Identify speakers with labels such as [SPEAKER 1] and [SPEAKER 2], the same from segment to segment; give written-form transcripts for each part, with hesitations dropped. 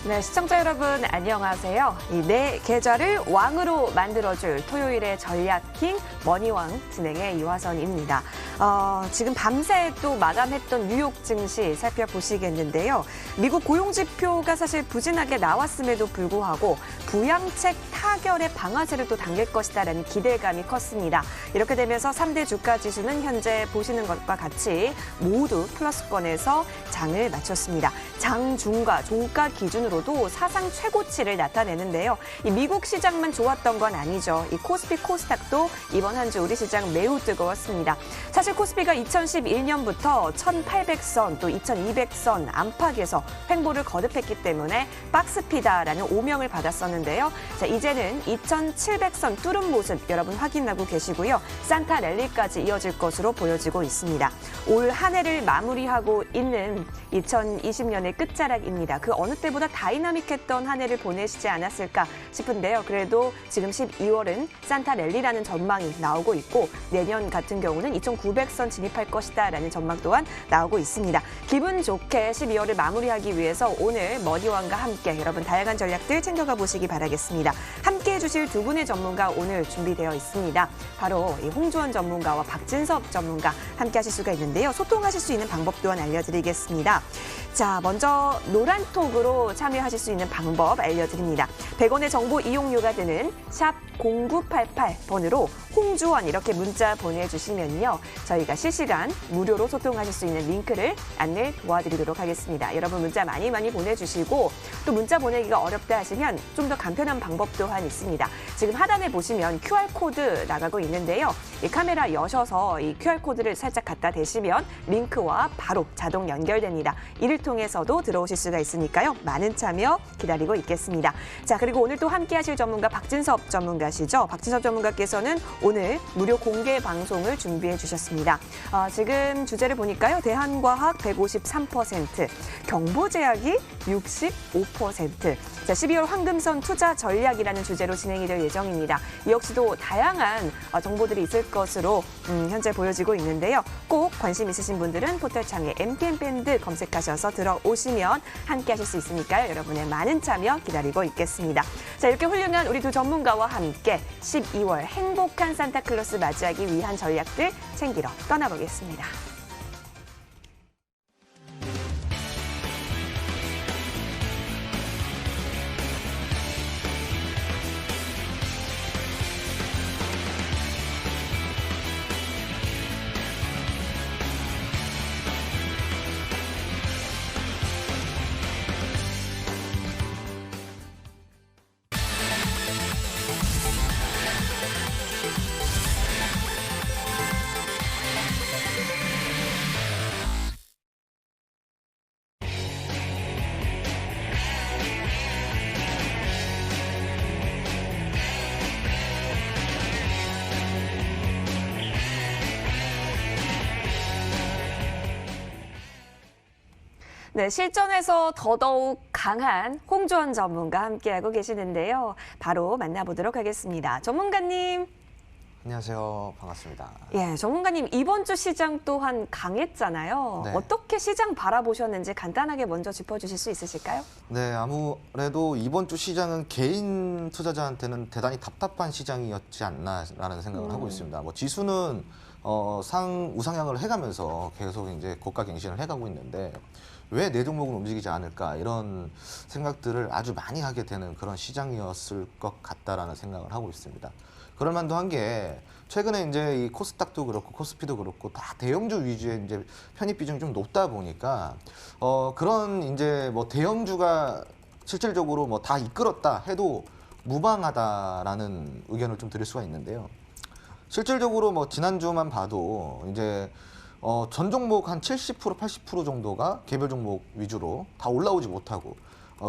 [SPEAKER 1] 네, 시청자 여러분 안녕하세요. 내 계좌를 왕으로 만들어줄 토요일의 전략킹 머니왕 진행의 이화선입니다. 지금 밤새 또 마감했던 뉴욕 증시 살펴보시겠는데요. 미국 고용지표가 사실 부진하게 나왔음에도 불구하고 부양책 타결의 방아쇠를 또 당길 것이다라는 기대감이 컸습니다. 이렇게 되면서 3대 주가 지수는 현재 보시는 것과 같이 모두 플러스권에서 장을 마쳤습니다. 장, 중과 종가 기준으로도 사상 최고치를 나타내는데요. 이 미국 시장만 좋았던 건 아니죠. 이 코스피, 코스닥도 이번 한 주 우리 시장 매우 뜨거웠습니다. 사실 코스피가 2011년부터 1800선 또 2200선 안팎에서 횡보를 거듭했기 때문에 박스피다라는 오명을 받았었는데요. 자, 이제는 2700선 뚫은 모습 여러분 확인하고 계시고요. 산타 랠리까지 이어질 것으로 보여지고 있습니다. 올 한 해를 마무리하고 있는 2020년의 끝자락입니다. 그 어느 때보다 다이나믹했던 한 해를 보내시지 않았을까 싶은데요. 그래도 지금 12월은 산타 랠리라는 전망이 나오고 있고 내년 같은 경우는 2900선 진입할 것이다라는 전망 또한 나오고 있습니다. 기분 좋게 12월을 마무리하기 위해서 오늘 머니왕과 함께 여러분 다양한 전략들 챙겨가 보시기 바라겠습니다. 함께해 주실 두 분의 전문가 오늘 준비되어 있습니다. 바로 이 홍주원 전문가와 박진섭 전문가 함께 하실 수가 있는데요. 소통하실 수 있는 방법 또한 알려드리겠습니다. 자, 먼저 노란톡으로 참여하실 수 있는 방법 알려드립니다. 100원의 정보 이용료가 드는 샵 0988번으로 홍주원 이렇게 문자 보내주시면요. 저희가 실시간 무료로 소통하실 수 있는 링크를 안내 도와드리도록 하겠습니다. 여러분 문자 많이 보내주시고 또 문자 보내기가 어렵다 하시면 좀 더 간편한 방법 또한 있습니다. 지금 하단에 보시면 QR코드 나가고 있는데요. 이 카메라 여셔서 이 QR코드를 살짝 갖다 대시면 링크와 바로 자동 연결됩니다. 이를 통해서도 들어오실 수가 있으니까요. 많은 참여 기다리고 있겠습니다. 자, 그리고 오늘 또 함께 하실 전문가 박진섭 전문가시죠. 박진섭 전문가께서는 오늘 무료 공개 방송을 준비해 주셨습니다. 지금 주제를 보니까요. 대한과학 153%, 경보제약이 65%. 자, 12월 황금선 투자 전략이라는 주제로 진행이 될 예정입니다. 이 역시도 다양한 정보들이 있을 것으로 현재 보여지고 있는데요. 꼭 관심 있으신 분들은 포털창에 MTN밴드 검색하셔서 들어오시면 함께 하실 수 있으니까요. 여러분의 많은 참여 기다리고 있겠습니다. 자, 이렇게 훌륭한 우리 두 전문가와 함께 12월 행복한 산타클로스 맞이하기 위한 전략들 챙기러 떠나보겠습니다. 네, 실전에서 더더욱 강한 홍주원 전문가 함께하고 계시는데요. 바로 만나보도록 하겠습니다. 전문가님.
[SPEAKER 2] 안녕하세요. 반갑습니다.
[SPEAKER 1] 예, 전문가님 이번 주 시장 또한 강했잖아요.
[SPEAKER 2] 네.
[SPEAKER 1] 어떻게 시장 바라보셨는지 간단하게 먼저 짚어주실 수 있으실까요?
[SPEAKER 2] 네, 아무래도 이번 주 시장은 개인 투자자한테는 대단히 답답한 시장이었지 않나라는 생각을 하고 있습니다. 뭐 지수는 우상향을 해가면서 계속 이제 고가 갱신을 해가고 있는데 왜 내 종목은 움직이지 않을까 이런 생각들을 아주 많이 하게 되는 그런 시장이었을 것 같다라는 생각을 하고 있습니다. 그럴 만도 한 게 최근에 이제 이 코스닥도 그렇고 코스피도 그렇고 다 대형주 위주의 이제 편입 비중이 좀 높다 보니까 그런 이제 뭐 대형주가 실질적으로 뭐 다 이끌었다 해도 무방하다라는 의견을 좀 드릴 수가 있는데요. 실질적으로 뭐 지난주만 봐도 이제 전 종목 한 70%, 80% 정도가 개별 종목 위주로 다 올라오지 못하고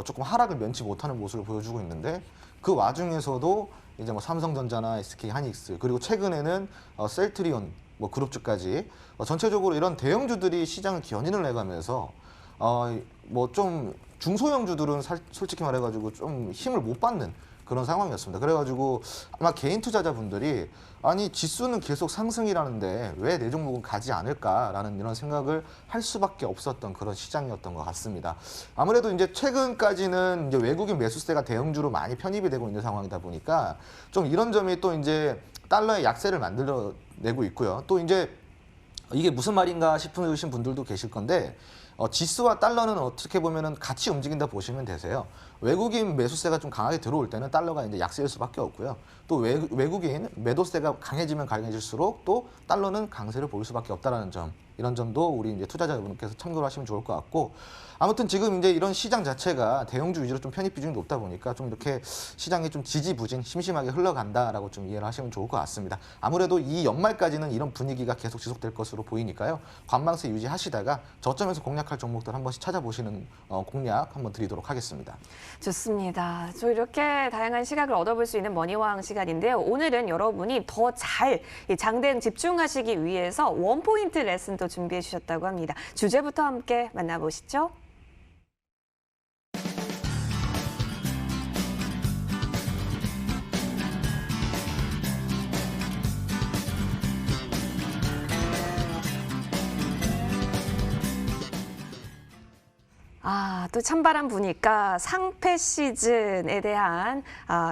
[SPEAKER 2] 조금 하락을 면치 못하는 모습을 보여주고 있는데 그 와중에서도 이제 뭐 삼성전자나 SK 하이닉스 그리고 최근에는 셀트리온 뭐 그룹주까지 전체적으로 이런 대형주들이 시장을 견인을 해가면서 뭐 좀 중소형주들은 솔직히 말해가지고 좀 힘을 못 받는 그런 상황이었습니다. 그래가지고 아마 개인 투자자분들이 아니 지수는 계속 상승이라는데 왜 내 종목은 가지 않을까라는 이런 생각을 할 수밖에 없었던 그런 시장이었던 것 같습니다. 아무래도 이제 최근까지는 이제 외국인 매수세가 대형주로 많이 편입이 되고 있는 상황이다 보니까 좀 이런 점이 또 이제 달러의 약세를 만들어내고 있고요. 또 이제 이게 무슨 말인가 싶으신 분들도 계실 건데 지수와 달러는 어떻게 보면은 같이 움직인다 보시면 되세요. 외국인 매수세가 좀 강하게 들어올 때는 달러가 이제 약세일 수밖에 없고요. 또 외국인 매도세가 강해지면 강해질수록 또 달러는 강세를 보일 수밖에 없다라는 점, 이런 점도 우리 이제 투자자분께서 참고를 하시면 좋을 것 같고, 아무튼 지금 이제 이런 시장 자체가 대형주 위주로 좀 편입 비중이 높다 보니까 좀 이렇게 시장이 좀 지지부진 심심하게 흘러간다라고 좀 이해를 하시면 좋을 것 같습니다. 아무래도 이 연말까지는 이런 분위기가 계속 지속될 것으로 보이니까요. 관망세 유지하시다가 저점에서 공략할 종목들 한 번씩 찾아보시는 공략 한번 드리도록 하겠습니다.
[SPEAKER 1] 좋습니다. 저 이렇게 다양한 시각을 얻어볼 수 있는 머니왕 시간인데요. 오늘은 여러분이 더 잘 장대응 집중하시기 위해서 원포인트 레슨도 준비해 주셨다고 합니다. 주제부터 함께 만나보시죠. 또 찬바람 부니까 상패 시즌에 대한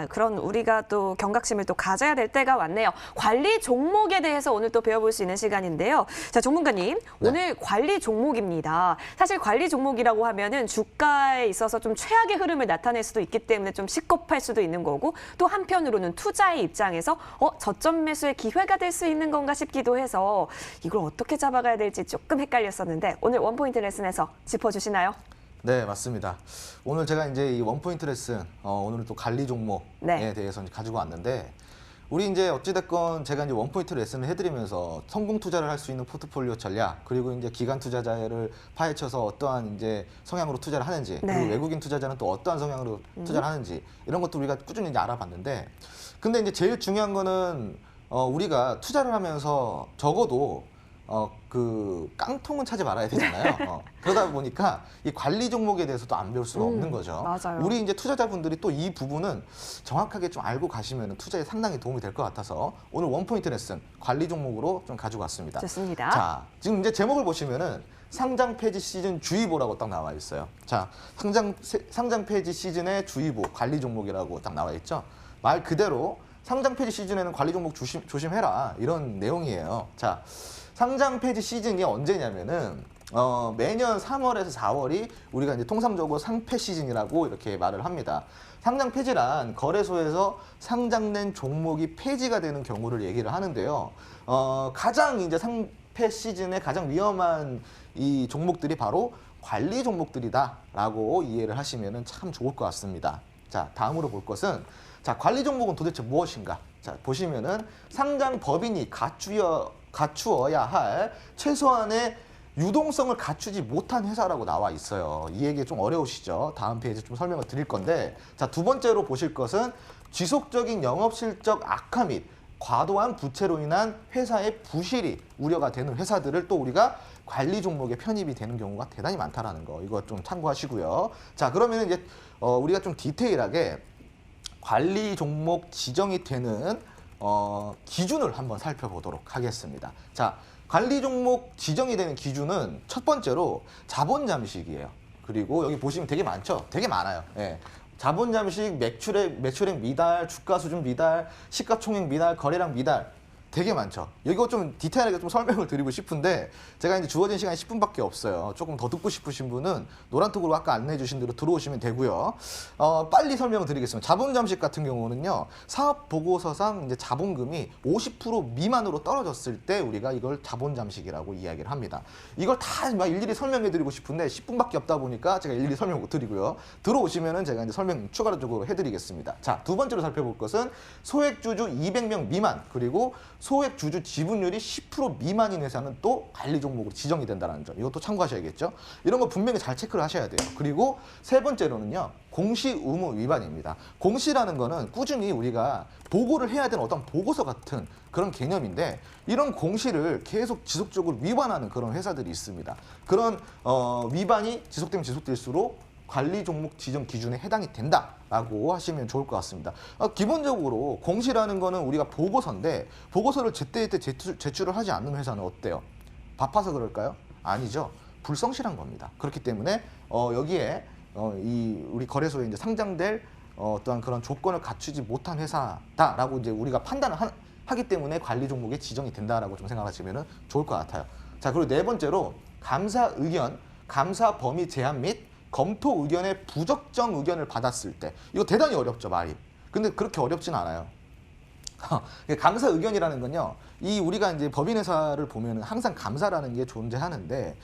[SPEAKER 1] 그런 우리가 또 경각심을 또 가져야 될 때가 왔네요. 관리 종목에 대해서 오늘 또 배워볼 수 있는 시간인데요. 자, 전문가님,
[SPEAKER 2] 네.
[SPEAKER 1] 오늘 관리 종목입니다. 사실 관리 종목이라고 하면은 주가에 있어서 좀 최악의 흐름을 나타낼 수도 있기 때문에 좀 식겁할 수도 있는 거고, 또 한편으로는 투자의 입장에서 저점 매수의 기회가 될 수 있는 건가 싶기도 해서 이걸 어떻게 잡아가야 될지 조금 헷갈렸었는데 오늘 원포인트 레슨에서 짚어주시나요?
[SPEAKER 2] 네, 맞습니다. 오늘 제가 이제 이 원포인트 레슨, 오늘 또 관리 종목에
[SPEAKER 1] 네.
[SPEAKER 2] 대해서 가지고 왔는데, 우리 이제 어찌됐건 제가 이제 원포인트 레슨을 해드리면서 성공 투자를 할 수 있는 포트폴리오 전략, 그리고 이제 기관 투자자를 파헤쳐서 어떠한 이제 성향으로 투자를 하는지,
[SPEAKER 1] 네.
[SPEAKER 2] 그리고 외국인 투자자는 또 어떠한 성향으로 투자를 하는지, 이런 것도 우리가 꾸준히 이제 알아봤는데, 근데 이제 제일 중요한 거는 우리가 투자를 하면서 적어도 그 깡통은 차지 말아야 되잖아요. 그러다 보니까 이 관리 종목에 대해서도 안 배울 수가 없는 거죠.
[SPEAKER 1] 맞아요.
[SPEAKER 2] 우리 이제 투자자분들이 또 이 부분은 정확하게 좀 알고 가시면 투자에 상당히 도움이 될 것 같아서 오늘 원포인트 레슨 관리 종목으로 좀 가지고 왔습니다.
[SPEAKER 1] 좋습니다.
[SPEAKER 2] 자, 지금 이제 제목을 보시면은 상장 폐지 시즌 주의보라고 딱 나와 있어요. 자, 상장 폐지 시즌의 주의보 관리 종목이라고 딱 나와 있죠. 말 그대로 상장 폐지 시즌에는 관리 종목 조심해라, 이런 내용이에요. 자, 상장 폐지 시즌이 언제냐면은 매년 3월에서 4월이 우리가 이제 통상적으로 상폐 시즌이라고 이렇게 말을 합니다. 상장 폐지란 거래소에서 상장된 종목이 폐지가 되는 경우를 얘기를 하는데요. 가장 이제 상폐 시즌에 가장 위험한 이 종목들이 바로 관리 종목들이다라고 이해를 하시면은 참 좋을 것 같습니다. 자, 다음으로 볼 것은, 자, 관리 종목은 도대체 무엇인가? 자, 보시면은 상장 법인이 갖추어야 할 최소한의 유동성을 갖추지 못한 회사라고 나와 있어요. 이 얘기 좀 어려우시죠? 다음 페이지 좀 설명을 드릴 건데, 자, 두 번째로 보실 것은 지속적인 영업실적 악화 및 과도한 부채로 인한 회사의 부실이 우려가 되는 회사들을 또 우리가 관리 종목에 편입이 되는 경우가 대단히 많다라는 거, 이거 좀 참고하시고요. 자, 그러면 이제 우리가 좀 디테일하게 관리 종목 지정이 되는 기준을 한번 살펴보도록 하겠습니다. 자, 관리 종목 지정이 되는 기준은 첫 번째로 자본 잠식이에요. 그리고 여기 보시면 되게 많죠? 되게 많아요. 예. 자본 잠식, 매출액 미달, 주가 수준 미달, 시가총액 미달, 거래량 미달, 되게 많죠. 이거 좀 디테일하게 좀 설명을 드리고 싶은데 제가 이제 주어진 시간이 10분밖에 없어요. 조금 더 듣고 싶으신 분은 노란톡으로 아까 안내해 주신 대로 들어오시면 되고요. 빨리 설명을 드리겠습니다. 자본 잠식 같은 경우는요, 사업 보고서상 이제 자본금이 50% 미만으로 떨어졌을 때 우리가 이걸 자본 잠식이라고 이야기를 합니다. 이걸 다 막 일일이 설명해 드리고 싶은데 10분밖에 없다 보니까 제가 일일이 설명 못 드리고요. 들어오시면은 제가 이제 설명 추가적으로 해드리겠습니다. 자, 두 번째로 살펴볼 것은 소액주주 200명 미만, 그리고 소액주주 지분율이 10% 미만인 회사는 또 관리 종목으로 지정이 된다는 점, 이것도 참고하셔야겠죠. 이런 거 분명히 잘 체크를 하셔야 돼요. 그리고 세 번째로는요, 공시 의무 위반입니다. 공시라는 거는 꾸준히 우리가 보고를 해야 되는 어떤 보고서 같은 그런 개념인데, 이런 공시를 계속 지속적으로 위반하는 그런 회사들이 있습니다. 그런 위반이 지속되면 지속될수록 관리 종목 지정 기준에 해당이 된다라고 하시면 좋을 것 같습니다. 기본적으로 공시라는 거는 우리가 보고서인데 보고서를 제때제때 제출을 하지 않는 회사는 어때요? 바빠서 그럴까요? 아니죠. 불성실한 겁니다. 그렇기 때문에 여기에 이 우리 거래소에 이제 상장될 어떠한 그런 조건을 갖추지 못한 회사다라고 이제 우리가 판단을 하기 때문에 관리 종목에 지정이 된다라고 좀 생각하시면 좋을 것 같아요. 자, 그리고 네 번째로 감사 의견, 감사 범위 제한 및 검토 의견의 부적정 의견을 받았을 때 이거 대단히 어렵죠, 말이. 근데 그렇게 어렵진 않아요. 감사 의견이라는 건요, 이 우리가 이제 법인회사를 보면은 항상 감사라는 게 존재하는데,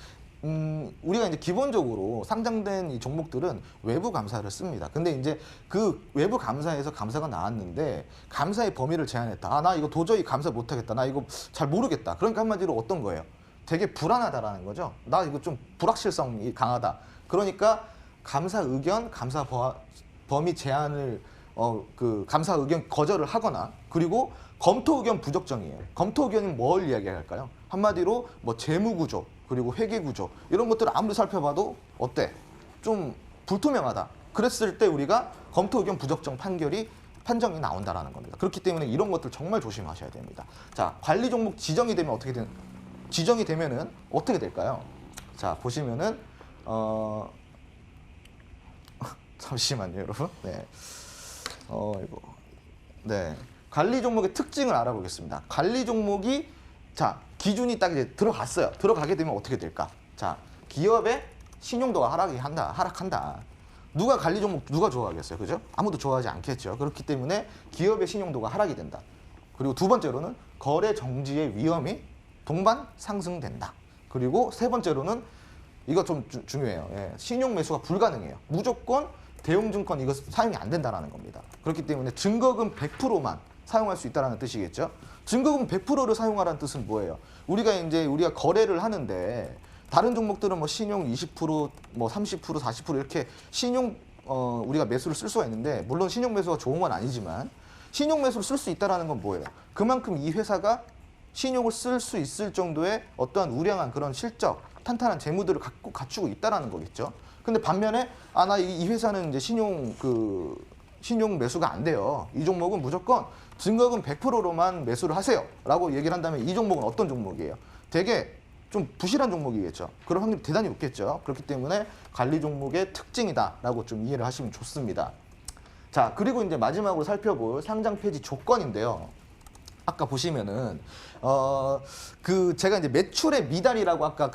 [SPEAKER 2] 우리가 이제 기본적으로 상장된 이 종목들은 외부 감사를 씁니다. 근데 이제 그 외부 감사에서 감사가 나왔는데 감사의 범위를 제한했다. 아, 나 이거 도저히 감사 못하겠다. 나 이거 잘 모르겠다. 그러니까 한마디로 어떤 거예요? 되게 불안하다라는 거죠. 나 이거 좀 불확실성이 강하다. 그러니까 감사 의견, 감사 범위 제한을 그 감사 의견 거절을 하거나, 그리고 검토 의견 부적정이에요. 검토 의견이 뭘 이야기할까요? 한마디로 뭐 재무 구조, 그리고 회계 구조 이런 것들을 아무리 살펴봐도 어때? 좀 불투명하다. 그랬을 때 우리가 검토 의견 부적정 판정이 나온다라는 겁니다. 그렇기 때문에 이런 것들 정말 조심하셔야 됩니다. 자, 관리 종목 지정이 되면은 어떻게 될까요? 자, 보시면은 잠시만요, 여러분. 네. 이거. 네. 관리 종목의 특징을 알아보겠습니다. 관리 종목이 자, 기준이 딱 이제 들어갔어요. 들어가게 되면 어떻게 될까? 자, 기업의 신용도가 하락한다. 누가 관리 종목 누가 좋아하겠어요? 그죠? 아무도 좋아하지 않겠죠. 그렇기 때문에 기업의 신용도가 하락이 된다. 그리고 두 번째로는 거래 정지의 위험이 동반 상승된다. 그리고 세 번째로는 이거 좀 중요해요. 예, 신용 매수가 불가능해요. 무조건 대웅증권 이거 사용이 안 된다라는 겁니다. 그렇기 때문에 증거금 100%만 사용할 수 있다는 뜻이겠죠. 증거금 100%를 사용하라는 뜻은 뭐예요? 우리가 거래를 하는데 다른 종목들은 뭐 신용 20%, 뭐 30%, 40% 이렇게 신용 우리가 매수를 쓸 수가 있는데, 물론 신용 매수가 좋은 건 아니지만 신용 매수를 쓸 수 있다라는 건 뭐예요? 그만큼 이 회사가 신용을 쓸 수 있을 정도의 어떠한 우량한 그런 실적, 탄탄한 재무들을 갖추고 있다라는 거겠죠. 근데 반면에 나 이 회사는 이제 신용 매수가 안 돼요. 이 종목은 무조건 증거금 100%로만 매수를 하세요라고 얘기를 한다면 이 종목은 어떤 종목이에요? 되게 좀 부실한 종목이겠죠. 그런 확률이 대단히 높겠죠. 그렇기 때문에 관리 종목의 특징이다라고 좀 이해를 하시면 좋습니다. 자, 그리고 이제 마지막으로 살펴볼 상장 폐지 조건인데요. 아까 보시면은 제가 이제 매출의 미달이라고 아까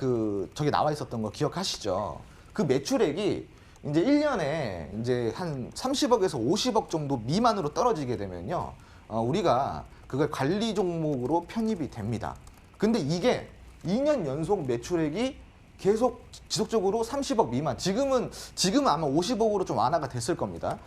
[SPEAKER 2] 저기 나와 있었던 거 기억하시죠? 그 매출액이 이제 1년에 이제 한 30억에서 50억 정도 미만으로 떨어지게 되면요, 우리가 그걸 관리 종목으로 편입이 됩니다. 근데 이게 2년 연속 매출액이 계속 지속적으로 30억 미만, 지금은 아마 50억으로 좀 완화가 됐을 겁니다.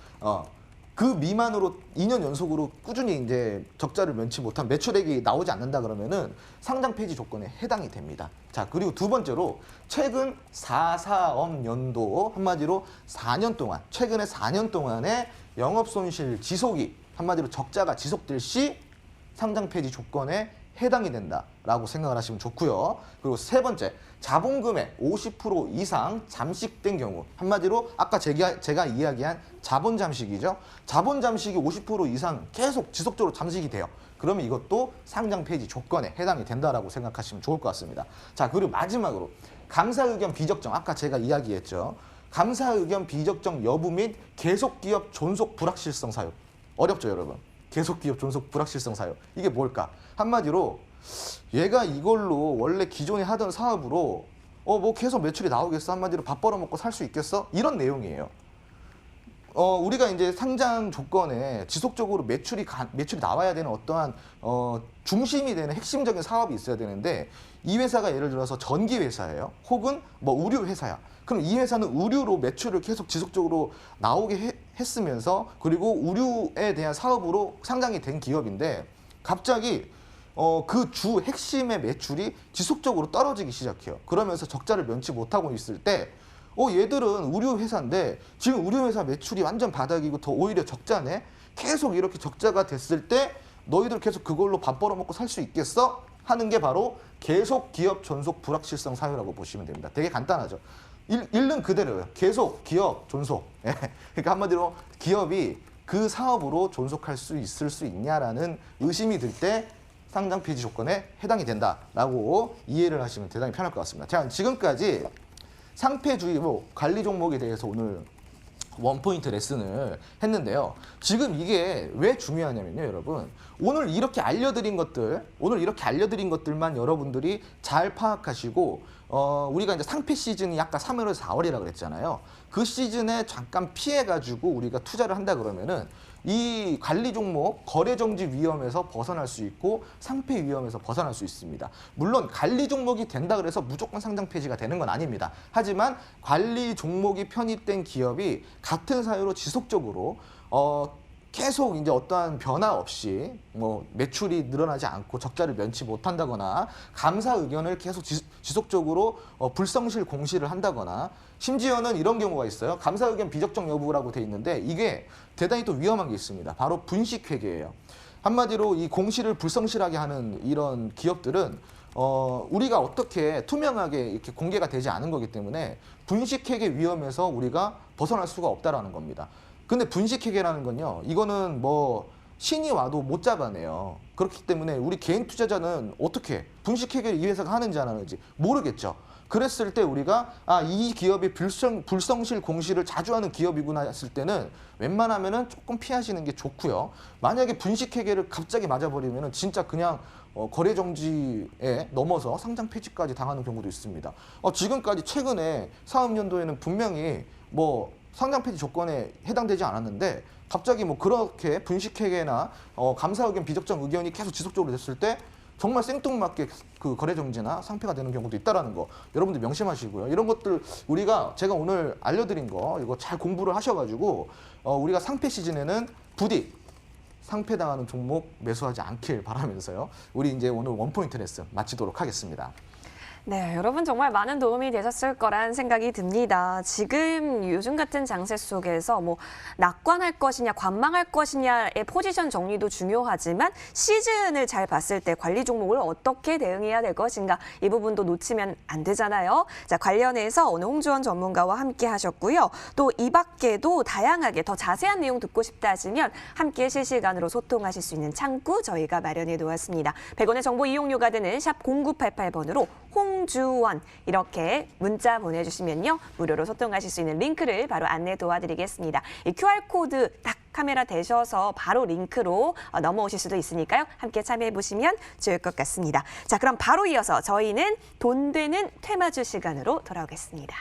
[SPEAKER 2] 그 미만으로 2년 연속으로 꾸준히 이제 적자를 면치 못한 매출액이 나오지 않는다 그러면은 상장 폐지 조건에 해당이 됩니다. 자, 그리고 두 번째로 최근 4사업 연도, 한마디로 4년 동안, 최근에 4년 동안의 영업 손실 지속이, 한마디로 적자가 지속될 시 상장 폐지 조건에 해당이 된다라고 생각을 하시면 좋고요. 그리고 세 번째, 자본금의 50% 이상 잠식된 경우, 한마디로 아까 제가 이야기한 자본 잠식이죠. 자본 잠식이 50% 이상 계속 지속적으로 잠식이 돼요. 그러면 이것도 상장 폐지 조건에 해당이 된다라고 생각하시면 좋을 것 같습니다. 자, 그리고 마지막으로 감사 의견 비적정, 아까 제가 이야기했죠. 감사 의견 비적정 여부 및 계속 기업 존속 불확실성 사유. 어렵죠, 여러분? 계속 기업 존속 불확실성 사유. 이게 뭘까? 한마디로 얘가 이걸로 원래 기존에 하던 사업으로 뭐 계속 매출이 나오겠어? 한마디로 밥 벌어먹고 살 수 있겠어? 이런 내용이에요. 우리가 이제 상장 조건에 지속적으로 매출이 나와야 되는 어떠한 중심이 되는 핵심적인 사업이 있어야 되는데, 이 회사가 예를 들어서 전기 회사예요. 혹은 뭐 의류 회사야. 그럼 이 회사는 의류로 매출을 계속 지속적으로 나오게 했으면서, 그리고 의류에 대한 사업으로 상장이 된 기업인데 갑자기 그 주 핵심의 매출이 지속적으로 떨어지기 시작해요. 그러면서 적자를 면치 못하고 있을 때 얘들은 의류 회사인데 지금 의류 회사 매출이 완전 바닥이고 더 오히려 적자네. 계속 이렇게 적자가 됐을 때 너희들 계속 그걸로 밥 벌어먹고 살 수 있겠어? 하는 게 바로 계속 기업 존속 불확실성 사유라고 보시면 됩니다. 되게 간단하죠. 읽는 그대로예요. 계속 기업 존속. 예. 그러니까 한마디로 기업이 그 사업으로 존속할 수 있을 수 있냐라는 의심이 들 때 상장 폐지 조건에 해당이 된다라고 이해를 하시면 대단히 편할 것 같습니다. 자, 지금까지 상폐주의보 관리 종목에 대해서 오늘 원포인트 레슨을 했는데요. 지금 이게 왜 중요하냐면요, 여러분. 오늘 이렇게 알려드린 것들만 여러분들이 잘 파악하시고, 우리가 이제 상폐 시즌이 아까 3월에서 4월이라고 그랬잖아요. 그 시즌에 잠깐 피해가지고 우리가 투자를 한다 그러면은 이 관리 종목 거래 정지 위험에서 벗어날 수 있고 상폐 위험에서 벗어날 수 있습니다. 물론 관리 종목이 된다 그래서 무조건 상장 폐지가 되는 건 아닙니다. 하지만 관리 종목이 편입된 기업이 같은 사유로 지속적으로 계속 이제 어떠한 변화 없이 뭐 매출이 늘어나지 않고 적자를 면치 못한다거나 감사 의견을 계속 지속적으로 불성실 공시를 한다거나 심지어는 이런 경우가 있어요. 감사 의견 비적정 여부라고 돼 있는데 이게 대단히 또 위험한 게 있습니다. 바로 분식회계예요. 한마디로 이 공시를 불성실하게 하는 이런 기업들은 우리가 어떻게 투명하게 이렇게 공개가 되지 않은 거기 때문에 분식회계 위험에서 우리가 벗어날 수가 없다라는 겁니다. 근데 분식회계라는 건요, 이거는 뭐 신이 와도 못 잡아내요. 그렇기 때문에 우리 개인 투자자는 어떻게 분식회계를 이 회사가 하는지 안 하는지 모르겠죠. 그랬을 때 우리가 이 기업이 불성실 공시를 자주 하는 기업이구나 했을 때는 웬만하면은 조금 피하시는 게 좋고요. 만약에 분식회계를 갑자기 맞아버리면은 진짜 그냥 거래 정지에 넘어서 상장 폐지까지 당하는 경우도 있습니다. 지금까지 최근에 사업연도에는 분명히 뭐 상장 폐지 조건에 해당되지 않았는데 갑자기 뭐 그렇게 분식회계나 감사 의견 비적정 의견이 계속 지속적으로 됐을 때 정말 생뚱맞게 그 거래 정지나 상폐가 되는 경우도 있다라는 거 여러분들 명심하시고요. 이런 것들 제가 오늘 알려드린 거 이거 잘 공부를 하셔가지고 우리가 상폐 시즌에는 부디 상폐당하는 종목 매수하지 않길 바라면서요. 우리 이제 오늘 원포인트 레슨 마치도록 하겠습니다.
[SPEAKER 1] 네, 여러분 정말 많은 도움이 되셨을 거란 생각이 듭니다. 지금 요즘 같은 장세 속에서 뭐 낙관할 것이냐, 관망할 것이냐의 포지션 정리도 중요하지만 시즌을 잘 봤을 때 관리 종목을 어떻게 대응해야 될 것인가 이 부분도 놓치면 안 되잖아요. 자, 관련해서 오늘 홍주원 전문가와 함께 하셨고요. 또 이 밖에도 다양하게 더 자세한 내용 듣고 싶다 하시면 함께 실시간으로 소통하실 수 있는 창구 저희가 마련해 놓았습니다. 100원의 정보 이용료가 드는 샵 0988번으로 홍주원 이렇게 문자 보내주시면요. 무료로 소통하실 수 있는 링크를 바로 안내 도와드리겠습니다. 이 QR코드 딱 카메라 대셔서 바로 링크로 넘어오실 수도 있으니까요. 함께 참여해보시면 좋을 것 같습니다. 자, 그럼 바로 이어서 저희는 돈 되는 퇴마주 시간으로 돌아오겠습니다.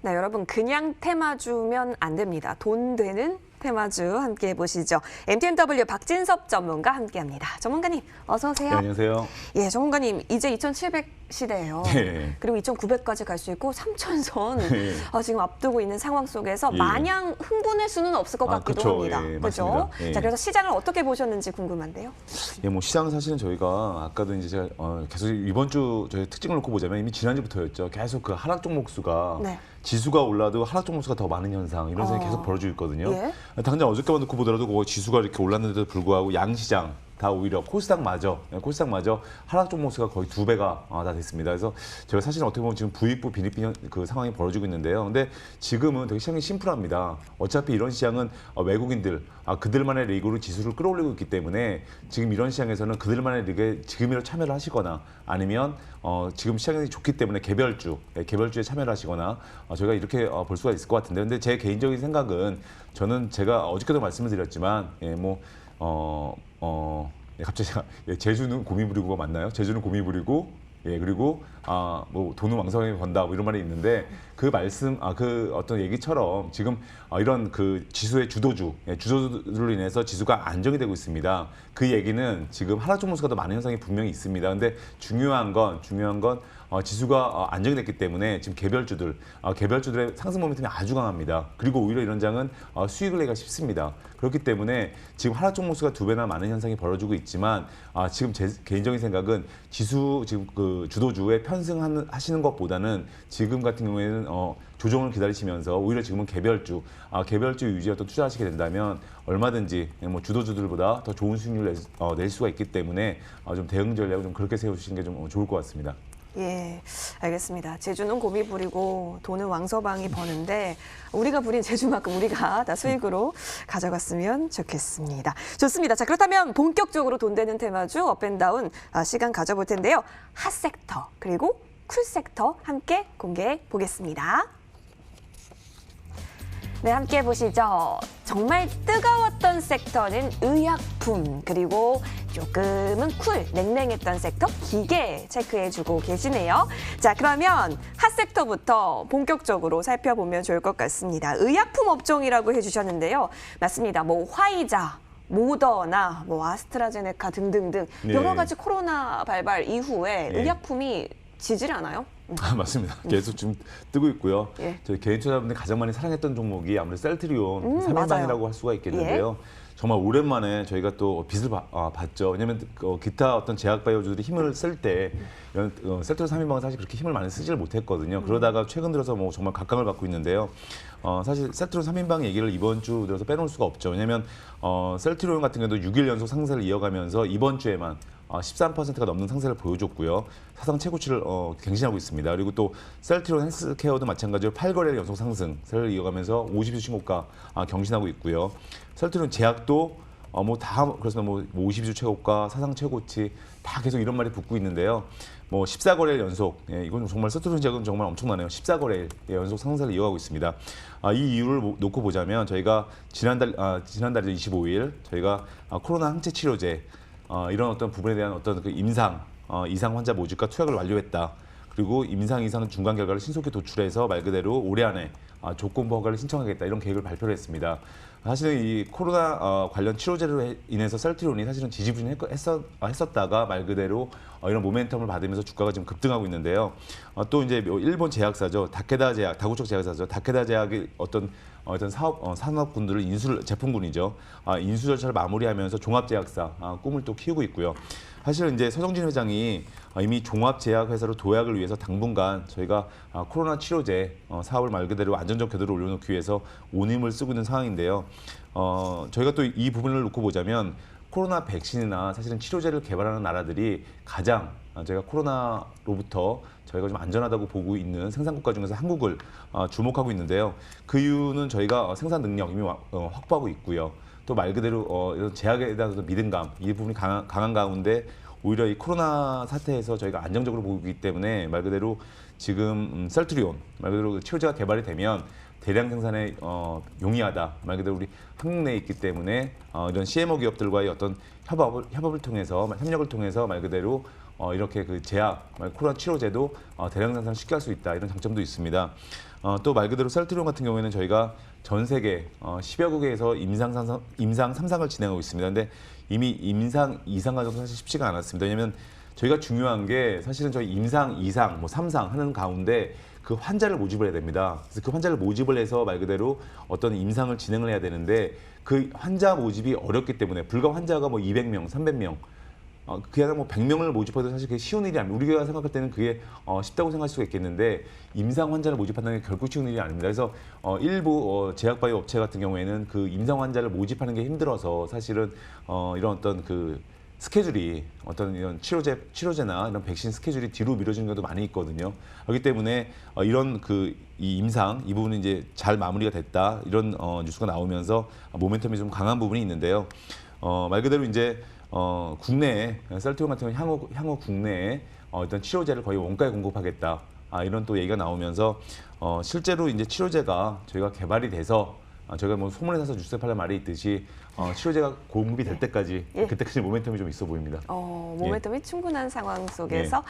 [SPEAKER 1] 네, 여러분 그냥 테마주면 안 됩니다. 돈 되는 테마주 함께 해보시죠. MTNW 박진섭 전문가 함께합니다. 전문가님 어서 오세요.
[SPEAKER 3] 네, 안녕하세요.
[SPEAKER 1] 예, 전문가님 이제 2,700 시대예요.
[SPEAKER 3] 네.
[SPEAKER 1] 그리고 2,900까지 갈 수 있고 3,000선
[SPEAKER 3] 네.
[SPEAKER 1] 지금 앞두고 있는 상황 속에서
[SPEAKER 3] 예.
[SPEAKER 1] 마냥 흥분할 수는 없을 것 같기도
[SPEAKER 3] 그쵸,
[SPEAKER 1] 합니다.
[SPEAKER 3] 예,
[SPEAKER 1] 그렇죠?
[SPEAKER 3] 맞습니다. 예.
[SPEAKER 1] 자, 그래서 시장을 어떻게 보셨는지 궁금한데요.
[SPEAKER 3] 예, 뭐 시장 사실은 저희가 아까도 이제 제가 계속 이번 주 저희 특징을 놓고 보자면 이미 지난주부터였죠. 계속 그 하락 종목 수가
[SPEAKER 1] 네.
[SPEAKER 3] 지수가 올라도 하락 종목 수가 더 많은 현상 이런 현상이 계속 벌어지고 있거든요.
[SPEAKER 1] 예.
[SPEAKER 3] 당장 어저께만 놓고 보더라도 그 지수가 이렇게 올랐는데도 불구하고 양시장 다 오히려 코스닥마저 하락 종목수가 거의 2배가 다 됐습니다. 그래서 제가 사실은 어떻게 보면 지금 부익부 빈익빈 그 상황이 벌어지고 있는데요. 근데 지금은 되게 시장이 심플합니다. 어차피 이런 시장은 외국인들 그들만의 리그로 지수를 끌어올리고 있기 때문에 지금 이런 시장에서는 그들만의 리그에 지금이라도 참여를 하시거나 아니면 지금 시장이 좋기 때문에 개별주에 참여를 하시거나 저희가 이렇게 볼 수가 있을 것 같은데, 근데 제 개인적인 생각은 저는 제가 어저께도 말씀을 드렸지만 갑자기 제가 제주는 고미 부리고가 맞나요? 제주는 고미 부리고 그리고 뭐 돈은 왕성하게 번다 뭐 이런 말이 있는데 그 말씀 그 어떤 얘기처럼 지금 이런 그 지수의 주도주로 인해서 지수가 안정이 되고 있습니다. 그 얘기는 지금 하락 종목수가 더 많은 현상이 분명히 있습니다. 근데 중요한 건 지수가 안정이 됐기 때문에 지금 개별주들의 상승 모멘텀이 아주 강합니다. 그리고 오히려 이런 장은 수익을 내기가 쉽습니다. 그렇기 때문에 지금 하락 종목수가 2배나 많은 현상이 벌어지고 있지만 지금 제 개인적인 생각은 지수 지금 그 주도주에 편승하시는 것보다는 지금 같은 경우에는 조정을 기다리시면서 오히려 지금은 개별주 유지에 어떤 투자하시게 된다면 얼마든지 뭐 주도주들보다 더 좋은 수익률을 낼 수가 있기 때문에 좀 대응 전략을 좀 그렇게 세우시는 게 좀 좋을 것 같습니다.
[SPEAKER 1] 예, 알겠습니다. 제주는 고미 부리고 돈은 왕서방이 버는데 우리가 부린 제주만큼 우리가 다 수익으로 가져갔으면 좋겠습니다. 좋습니다. 자, 그렇다면 본격적으로 돈 되는 테마주 업앤다운 시간 가져볼 텐데요. 핫섹터 그리고 쿨섹터 함께 공개해 보겠습니다. 네, 함께 보시죠. 정말 뜨거웠던 섹터는 의약품, 그리고 조금은 냉랭했던 섹터 기계 체크해주고 계시네요. 자, 그러면 핫섹터부터 본격적으로 살펴보면 좋을 것 같습니다. 의약품 업종이라고 해주셨는데요. 맞습니다. 뭐 화이자, 모더나, 뭐 아스트라제네카 등등등 여러 가지 코로나 발발 이후에 의약품이 지질 않아요?
[SPEAKER 3] 맞습니다. 계속 지금 뜨고 있고요.
[SPEAKER 1] 예.
[SPEAKER 3] 저희 개인 투자자분들이 가장 많이 사랑했던 종목이 아무래도 셀트리온 3인방이라고 할 수가 있겠는데요. 정말 오랜만에 저희가 또 빚을 봤죠. 왜냐하면 기타 어떤 제약바이오주들이 힘을 쓸 때 이런 셀트리온 3인방은 사실 그렇게 힘을 많이 쓰지를 못했거든요. 그러다가 최근 들어서 뭐 정말 각광을 받고 있는데요. 사실 셀트리온 3인방 얘기를 이번 주 들어서 빼놓을 수가 없죠. 왜냐하면 셀트리온 같은 경우도 6일 연속 상세를 이어가면서 이번 주에만 13%가 넘는 상세를 보여줬고요. 사상 최고치를 갱신하고 있습니다. 그리고 또 셀트리온 헬스케어도 마찬가지로 8거래일 연속 상승세를 이어가면서 50주 신고가 경신하고 있고요. 셀트리온 제약도 그래서 52주 최고가, 사상 최고치 다 계속 이런 말이 붙고 있는데요. 14거래일 연속, 이건 정말 셀트리온 제약은 정말 엄청나네요. 14거래일 연속 상승세를 이어가고 있습니다. 이 이유를 놓고 보자면 저희가 지난달이죠, 25일 저희가 코로나 항체 치료제 이런 어떤 부분에 대한 어떤 그 이상 환자 모집과 투약을 완료했다. 그리고 임상 이상 중간 결과를 신속히 도출해서 말 그대로 올해 안에 조건부 허가를 신청하겠다, 이런 계획을 발표를 했습니다. 사실은 이 코로나 관련 치료제로 인해서 셀트리온이 사실은 지지부진했었다가 말 그대로 이런 모멘텀을 받으면서 주가가 지금 급등하고 있는데요. 또 이제 일본 제약사죠, 다케다 제약, 다국적 제약사죠. 다케다 제약이 어떤 산업군들을 제품군이죠. 인수 절차를 마무리하면서 종합제약사 꿈을 또 키우고 있고요. 사실은 이제 서정진 회장이 이미 종합제약회사로 도약을 위해서 당분간 저희가 코로나 치료제 사업을 말 그대로 안전적 궤도로 올려놓기 위해서 온 힘을 쓰고 있는 상황인데요. 저희가 또 이 부분을 놓고 보자면 코로나 백신이나 사실은 치료제를 개발하는 나라들이 가장 저희가 코로나로부터 저희가 좀 안전하다고 보고 있는 생산국가 중에서 한국을 주목하고 있는데요. 그 이유는 저희가 생산 능력 이미 확보하고 있고요. 또 말 그대로 이런 제약에 대한 믿음감, 이 부분이 강한 가운데 오히려 이 코로나 사태에서 저희가 안정적으로 보고 있기 때문에 말 그대로 지금 셀트리온, 말 그대로 치료제가 개발이 되면 대량 생산에 용이하다. 말 그대로 우리 한국 내에 있기 때문에 이런 CMO 기업들과의 어떤 협업을 통해서, 협력을 통해서 말 그대로 이렇게 그 코로나 치료제도 대량 생산을 쉽게 할 수 있다, 이런 장점도 있습니다. 또 말 그대로 셀트리온 같은 경우에는 저희가 전 세계 10여 국에서 임상 3상을 진행하고 있습니다. 근데 이미 임상 2상 과정도 사실 쉽지가 않았습니다. 왜냐하면 저희가 중요한 게 사실은 저희 임상 2상, 3상 하는 가운데 그 환자를 모집을 해야 됩니다. 그래서 그 환자를 모집을 해서 말 그대로 어떤 임상을 진행을 해야 되는데 그 환자 모집이 어렵기 때문에 불과 환자가 200명, 300명, 그게 아니라 100명을 모집해도 사실 그게 쉬운 일이 아닙니다. 우리가 생각할 때는 그게 쉽다고 생각할 수가 있겠는데 임상 환자를 모집한다는 게 결코 쉬운 일이 아닙니다. 그래서 일부 제약바이오 업체 같은 경우에는 그 임상 환자를 모집하는 게 힘들어서 사실은 이런 어떤 그 스케줄이 어떤 이런 치료제나 이런 백신 스케줄이 뒤로 미뤄지는 것도 많이 있거든요. 그렇기 때문에 이런 이 임상 이 부분은 이제 잘 마무리가 됐다 이런 뉴스가 나오면서 모멘텀이 좀 강한 부분이 있는데요. 말 그대로 이제 국내에 셀트리온 같은 경우 향후 국내에 어떤 치료제를 거의 원가에 공급하겠다. 이런 또 얘기가 나오면서 실제로 이제 치료제가 저희가 개발이 돼서 저희가 뭐 소문에 사서 뉴스에 팔려 말이 있듯이 치료제가 공급이 될 때까지
[SPEAKER 1] 예.
[SPEAKER 3] 그때까지 모멘텀이 좀 있어 보입니다.
[SPEAKER 1] 모멘텀이 충분한 상황 속에서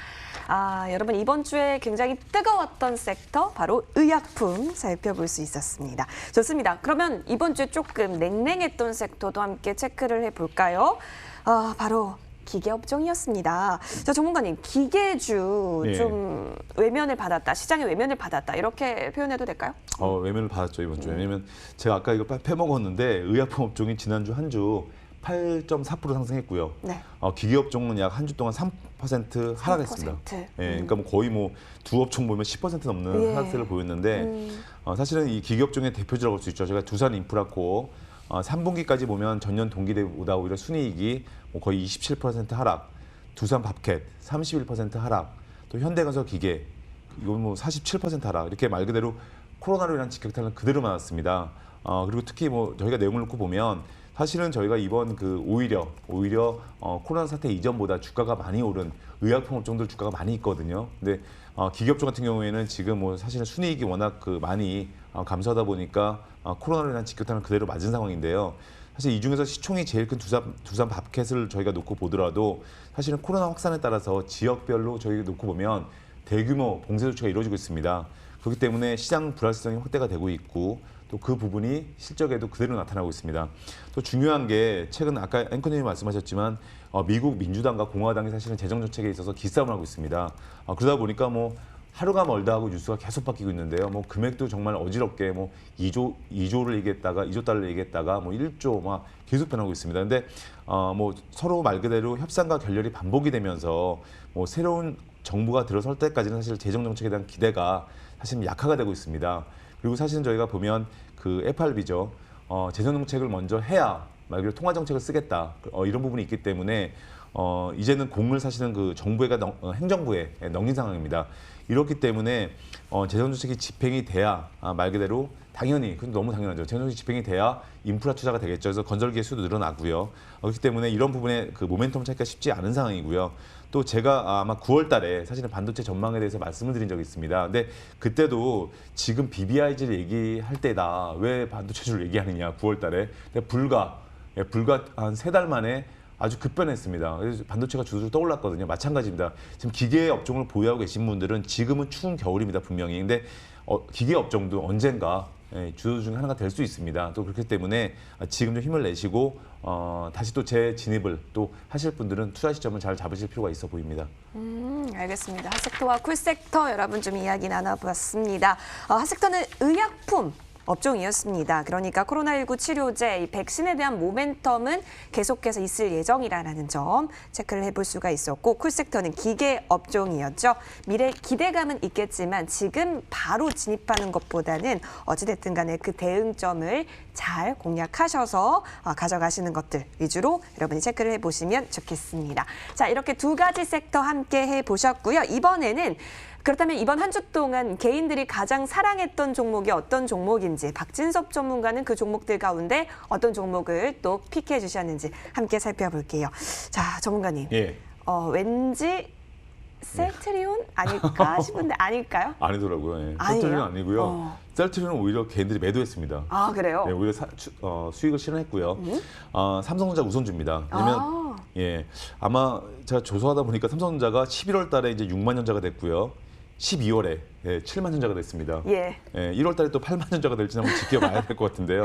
[SPEAKER 1] 여러분 이번 주에 굉장히 뜨거웠던 섹터 바로 의약품 살펴볼 수 있었습니다. 좋습니다. 그러면 이번 주에 조금 냉랭했던 섹터도 함께 체크를 해볼까요? 바로 기계업종이었습니다. 자, 전문가님, 기계주
[SPEAKER 3] 네.
[SPEAKER 1] 좀 외면을 받았다, 시장의 외면을 받았다 이렇게 표현해도 될까요?
[SPEAKER 3] 외면을 받았죠 이번 주에. 왜냐면 제가 아까 이거 빼먹었는데 의약품 업종이 지난주 한 주 8.4% 상승했고요.
[SPEAKER 1] 네.
[SPEAKER 3] 기계업종은 약 한 주 동안 3% 하락했습니다.
[SPEAKER 1] 3%.
[SPEAKER 3] 예, 그러니까 뭐 거의 뭐 두 업종 보면 10% 넘는
[SPEAKER 1] 예.
[SPEAKER 3] 하락세를 보였는데 사실은 이 기계업종의 대표주라고 할 수 있죠. 제가 두산인프라코 3분기까지 보면 전년 동기대보다 오히려 순이익이 뭐 거의 27% 하락, 두산밥켓 31% 하락, 또 현대건설 기계 이건 뭐 47% 하락 이렇게 말 그대로 코로나로 인한 직격탄을 그대로 맞았습니다. 그리고 특히 뭐 저희가 내용을 놓고 보면 사실은 저희가 이번 오히려 코로나 사태 이전보다 주가가 많이 오른 의약품 업종들 주가가 많이 있거든요. 근데 기계업종 같은 경우에는 지금 뭐 사실은 순이익이 워낙 많이 감소하다 보니까 코로나로 인한 직격탄을 그대로 맞은 상황인데요. 사실 이 중에서 시총이 제일 큰 두산 밥켓을 저희가 놓고 보더라도 사실은 코로나 확산에 따라서 지역별로 저희가 놓고 보면 대규모 봉쇄 조치가 이루어지고 있습니다. 그렇기 때문에 시장 불확실성이 확대가 되고 있고 또 그 부분이 실적에도 그대로 나타나고 있습니다. 또 중요한 게 최근 아까 앵커님이 말씀하셨지만 미국 민주당과 공화당이 사실은 재정 정책에 있어서 기싸움을 하고 있습니다. 그러다 보니까 뭐 하루가 멀다 하고 뉴스가 계속 바뀌고 있는데요. 뭐 금액도 정말 어지럽게 뭐 2조를 얘기했다가 2조 달러를 얘기했다가 뭐 1조 막 계속 변하고 있습니다. 근데 뭐 서로 말 그대로 협상과 결렬이 반복이 되면서 뭐 새로운 정부가 들어설 때까지는 사실 재정 정책에 대한 기대가 사실 약화가 되고 있습니다. 그리고 사실은 저희가 보면 FRB죠. 재정 정책을 먼저 해야 말 그대로 통화 정책을 쓰겠다. 이런 부분이 있기 때문에 이제는 공을 사실은 정부가 행정부에 넘긴 상황입니다. 이렇기 때문에 재정 정책이 집행이 돼야 말 그대로 당연히 그건 너무 당연하죠. 재정 정책이 집행이 돼야 인프라 투자가 되겠죠. 그래서 건설기의 수도 늘어나고요. 그렇기 때문에 이런 부분에 모멘텀 찾기가 쉽지 않은 상황이고요. 또 제가 아마 9월 달에 사실은 반도체 전망에 대해서 말씀을 드린 적이 있습니다. 근데 그때도 지금 BBIG를 얘기할 때다. 왜 반도체주를 얘기하느냐 9월 달에. 근데 불과 한 3달 만에 아주 급변했습니다. 그래서 반도체가 주도적으로 떠올랐거든요. 마찬가지입니다. 지금 기계 업종을 보유하고 계신 분들은 지금은 추운 겨울입니다. 분명히. 근데 기계 업종도 언젠가 주도 중에 하나가 될 수 있습니다. 또 그렇기 때문에 지금 좀 힘을 내시고 다시 또 재진입을 또 하실 분들은 투자 시점을 잘 잡으실 필요가 있어 보입니다.
[SPEAKER 1] 알겠습니다. 핫섹터와 쿨섹터 여러분 좀 이야기 나눠봤습니다. 핫섹터는 의약품 업종이었습니다. 그러니까 코로나19 치료제, 이 백신에 대한 모멘텀은 계속해서 있을 예정이라는 점 체크를 해볼 수가 있었고, 쿨섹터는 기계 업종이었죠. 미래 기대감은 있겠지만 지금 바로 진입하는 것보다는 어찌됐든 간에 그 대응점을 잘 공략하셔서 가져가시는 것들 위주로 여러분이 체크를 해보시면 좋겠습니다. 자, 이렇게 두 가지 섹터 함께 해보셨고요. 그렇다면 이번 한 주 동안 개인들이 가장 사랑했던 종목이 어떤 종목인지, 박진섭 전문가는 그 종목들 가운데 어떤 종목을 또 픽해 주셨는지 함께 살펴볼게요. 자, 전문가님.
[SPEAKER 3] 예.
[SPEAKER 1] 왠지 셀트리온 아닐까 싶은데 아닐까요?
[SPEAKER 3] 아니더라고요. 예.
[SPEAKER 1] 아니에요?
[SPEAKER 3] 셀트리온 아니고요. 셀트리온은 오히려 개인들이 매도했습니다.
[SPEAKER 1] 아, 그래요?
[SPEAKER 3] 네, 오히려 수익을 실현했고요. 삼성전자 우선주입니다. 왜냐면 아마 제가 조사하다 보니까 삼성전자가 11월 달에 이제 6만 년자가 됐고요. 12월에 7만 년자가 됐습니다. 1월 달에 또 8만 년자가 될지 한번 지켜봐야 될 것 같은데요.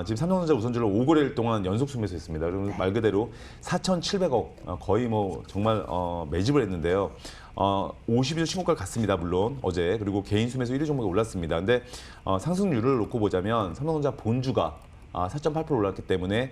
[SPEAKER 3] 지금 삼성전자 우선주를 5거래일 동안 연속 순매수했습니다. 그러면 말 그대로 4,700억 거의 뭐 정말 매집을 했는데요. 50일 신고가를 갔습니다. 물론 어제. 그리고 개인 순매수 1위 종목이 올랐습니다. 근데 상승률을 놓고 보자면 삼성전자 본주가 4.8% 올랐기 때문에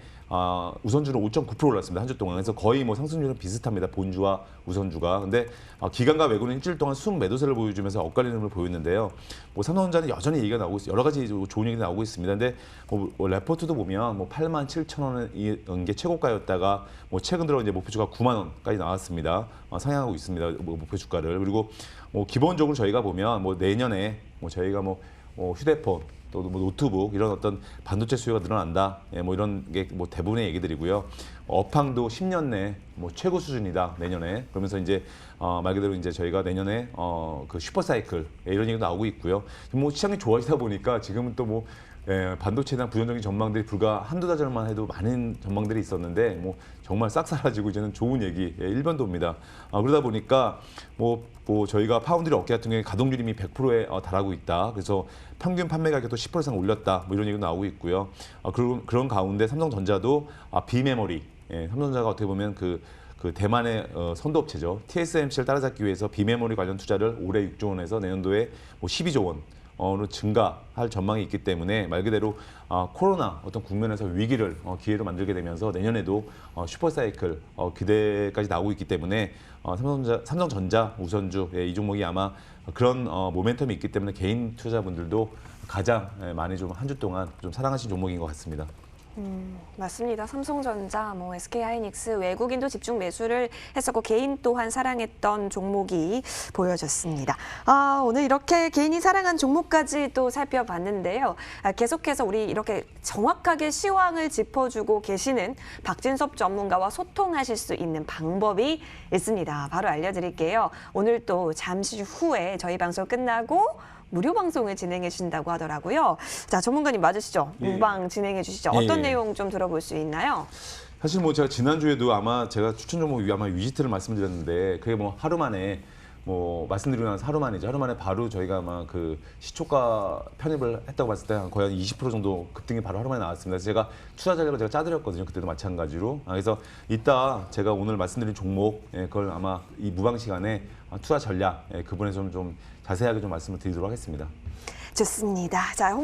[SPEAKER 3] 우선주는 5.9% 올랐습니다. 한 주 동안. 그래서 거의 뭐 상승률은 비슷합니다. 본주와 우선주가. 근데 기관과 외국인은 일주일 동안 순 매도세를 보여주면서 엇갈리는 걸 보였는데요. 뭐 삼성전자는 여전히 얘기가 나오고 있어요. 여러 가지 좋은 얘기 나오고 있습니다. 근데 뭐 레포트도 보면 뭐 87,000원이 게 최고가였다가 뭐 최근 들어 이제 목표주가 9만 원까지 나왔습니다. 상향하고 있습니다. 뭐 목표 주가를. 그리고 뭐 기본적으로 저희가 보면 뭐 내년에 뭐 저희가 뭐 휴대폰 또 뭐 노트북 이런 어떤 반도체 수요가 늘어난다. 예, 뭐 이런 게 뭐 대부분의 얘기들이고요. 업황도 10년 내 뭐 최고 수준이다 내년에. 그러면서 이제 말 그대로 이제 저희가 내년에 그 슈퍼사이클 이런 얘기도 나오고 있고요. 뭐 시장이 좋아지다 보니까 지금은 또 뭐 반도체에 대한 부정적인 전망들이 불과 한두 달 전만 해도 많은 전망들이 있었는데 뭐 정말 싹 사라지고 이제는 좋은 얘기 일변도입니다. 그러다 보니까 뭐 저희가 파운드리 업계 같은 경우에 가동률이 이미 100%에 달하고 있다. 그래서 평균 판매 가격도 10% 이상 올렸다. 뭐 이런 얘기도 나오고 있고요. 그런 가운데 삼성전자도 비메모리, 삼성전자가 어떻게 보면 그 대만의 선도업체죠. TSMC를 따라잡기 위해서 비메모리 관련 투자를 올해 6조 원에서 내년도에 뭐 12조 원으로 증가할 전망이 있기 때문에 말 그대로 코로나 어떤 국면에서 위기를 기회로 만들게 되면서 내년에도 슈퍼사이클 기대까지 나오고 있기 때문에 삼성전자 우선주 이 종목이 아마 그런 모멘텀이 있기 때문에 개인 투자자분들도 가장 많이 좀 한 주 동안 좀 사랑하신 종목인 것 같습니다.
[SPEAKER 1] 맞습니다. 삼성전자, 뭐 SK하이닉스 외국인도 집중 매수를 했었고 개인 또한 사랑했던 종목이 보여졌습니다. 오늘 이렇게 개인이 사랑한 종목까지 또 살펴봤는데요. 계속해서 우리 이렇게 정확하게 시황을 짚어주고 계시는 박진섭 전문가와 소통하실 수 있는 방법이 있습니다. 바로 알려드릴게요. 오늘 또 잠시 후에 저희 방송 끝나고 무료 방송을 진행해 주신다고 하더라고요. 자, 전문가님 맞으시죠? 무방 진행해 주시죠. 어떤 내용 좀 들어볼 수 있나요?
[SPEAKER 3] 사실 뭐 제가 지난주에도 아마 제가 추천 종목 아마 위지트를 말씀드렸는데 그게 뭐 하루 만에 뭐 말씀드리고 나서 하루 만이죠. 하루 만에 바로 저희가 아마 그 시초가 편입을 했다고 봤을 때 거의 한 20% 정도 급등이 바로 하루 만에 나왔습니다. 그래서 제가 투자 전략을 제가 짜드렸거든요. 그때도 마찬가지로. 그래서 이따 제가 오늘 말씀드린 종목 그걸 아마 이 무방 시간에 투자 전략 그분에서 좀 자세하게 좀 말씀을 드리도록 하겠습니다.
[SPEAKER 1] 좋습니다. 자,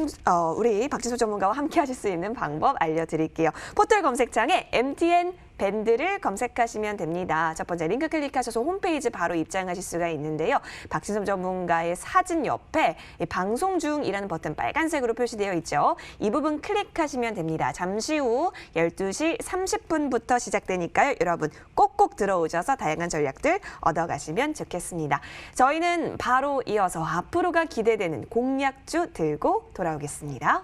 [SPEAKER 1] 우리 박진섭 전문가와 함께 하실 수 있는 방법 알려드릴게요. 포털 검색창에 MTN 밴드를 검색하시면 됩니다. 첫 번째 링크 클릭하셔서 홈페이지 바로 입장하실 수가 있는데요. 박진섭 전문가의 사진 옆에 방송 중이라는 버튼 빨간색으로 표시되어 있죠. 이 부분 클릭하시면 됩니다. 잠시 후 12시 30분부터 시작되니까요. 여러분 꼭꼭 들어오셔서 다양한 전략들 얻어가시면 좋겠습니다. 저희는 바로 이어서 앞으로가 기대되는 공략주 들고 돌아오겠습니다.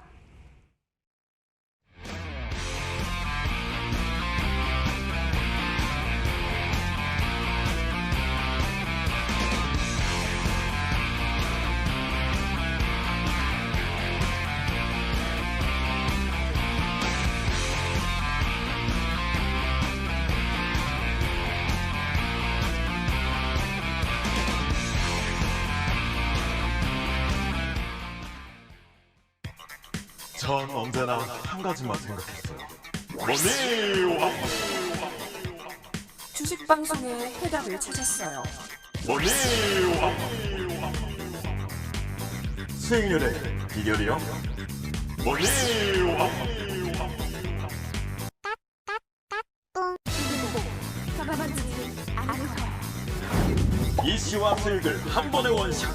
[SPEAKER 4] 전 언제나 한 가지만 생각했어요. 머니왕!
[SPEAKER 1] 주식 방송의 해답을 찾았어요.
[SPEAKER 4] 머니왕! 수익률의 비결이요? 머니왕! 이슈와 수익을 한 번에 원샷!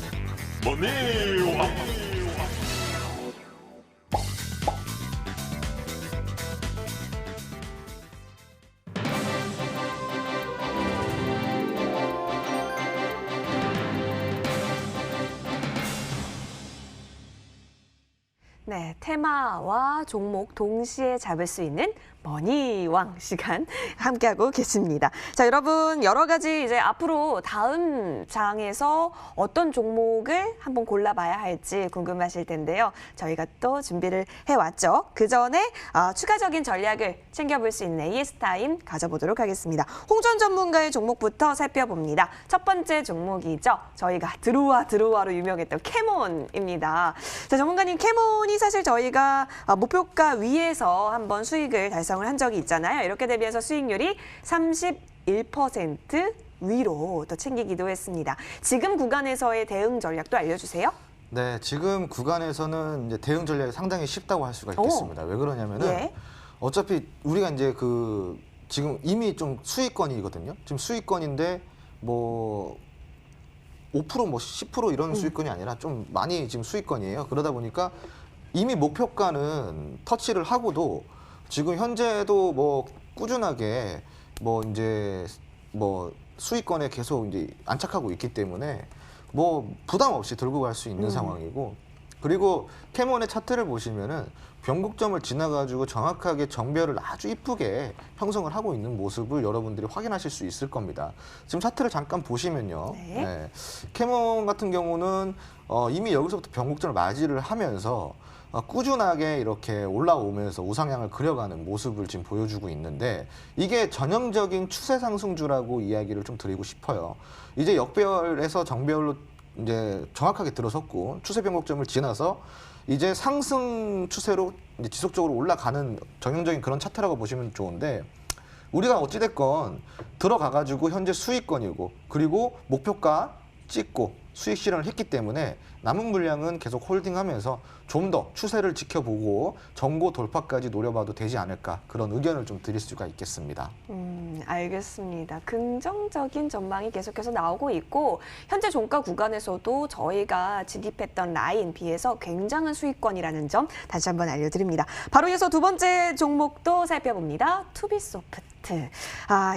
[SPEAKER 4] 머니왕!
[SPEAKER 1] 네, 테마와 종목 동시에 잡을 수 있는 머니왕 시간 함께하고 계십니다. 자, 여러분 여러 가지 이제 앞으로 다음 장에서 어떤 종목을 한번 골라봐야 할지 궁금하실 텐데요. 저희가 또 준비를 해왔죠. 그 전에 추가적인 전략을 챙겨볼 수 있는 AS 타임 가져보도록 하겠습니다. 홍준 전문가의 종목부터 살펴봅니다. 첫 번째 종목이죠. 저희가 들어와로 유명했던 캐몬입니다. 자, 전문가님 캐몬이 사실 저희가 목표가 위에서 한번 수익을 달성을 한 적이 있잖아요. 이렇게 되면서 수익률이 31% 위로 또 챙기기도 했습니다. 지금 구간에서의 대응 전략도 알려주세요.
[SPEAKER 2] 네, 지금 구간에서는 이제 대응 전략이 상당히 쉽다고 할 수가 있겠습니다. 왜 그러냐면은
[SPEAKER 1] 예.
[SPEAKER 2] 어차피 우리가 이제 지금 이미 좀 수익권이거든요. 지금 수익권인데 뭐 5% 뭐 10% 이런 수익권이 아니라 좀 많이 지금 수익권이에요. 그러다 보니까 이미 목표가는 터치를 하고도 지금 현재도 뭐 꾸준하게 뭐 이제 뭐 수익권에 계속 이제 안착하고 있기 때문에 뭐 부담 없이 들고 갈 수 있는 상황이고, 그리고 캐몬의 차트를 보시면은 변곡점을 지나가지고 정확하게 정배열을 아주 이쁘게 형성을 하고 있는 모습을 여러분들이 확인하실 수 있을 겁니다. 지금 차트를 잠깐 보시면요.
[SPEAKER 1] 네.
[SPEAKER 2] 네. 캐몬 같은 경우는 이미 여기서부터 변곡점을 맞이를 하면서 꾸준하게 이렇게 올라오면서 우상향을 그려가는 모습을 지금 보여주고 있는데, 이게 전형적인 추세 상승주라고 이야기를 좀 드리고 싶어요. 이제 역배열에서 정배열로 이제 정확하게 들어섰고 추세 변곡점을 지나서 이제 상승 추세로 이제 지속적으로 올라가는 전형적인 그런 차트라고 보시면 좋은데, 우리가 어찌됐건 들어가가지고 현재 수익권이고, 그리고 목표가 찍고 수익 실현을 했기 때문에 남은 물량은 계속 홀딩하면서 좀 더 추세를 지켜보고 전고 돌파까지 노려봐도 되지 않을까, 그런 의견을 좀 드릴 수가 있겠습니다.
[SPEAKER 1] 알겠습니다. 긍정적인 전망이 계속해서 나오고 있고, 현재 종가 구간에서도 저희가 진입했던 라인 비해서 굉장한 수익권이라는 점 다시 한번 알려드립니다. 바로 이어서 두 번째 종목도 살펴봅니다. 투비소프트.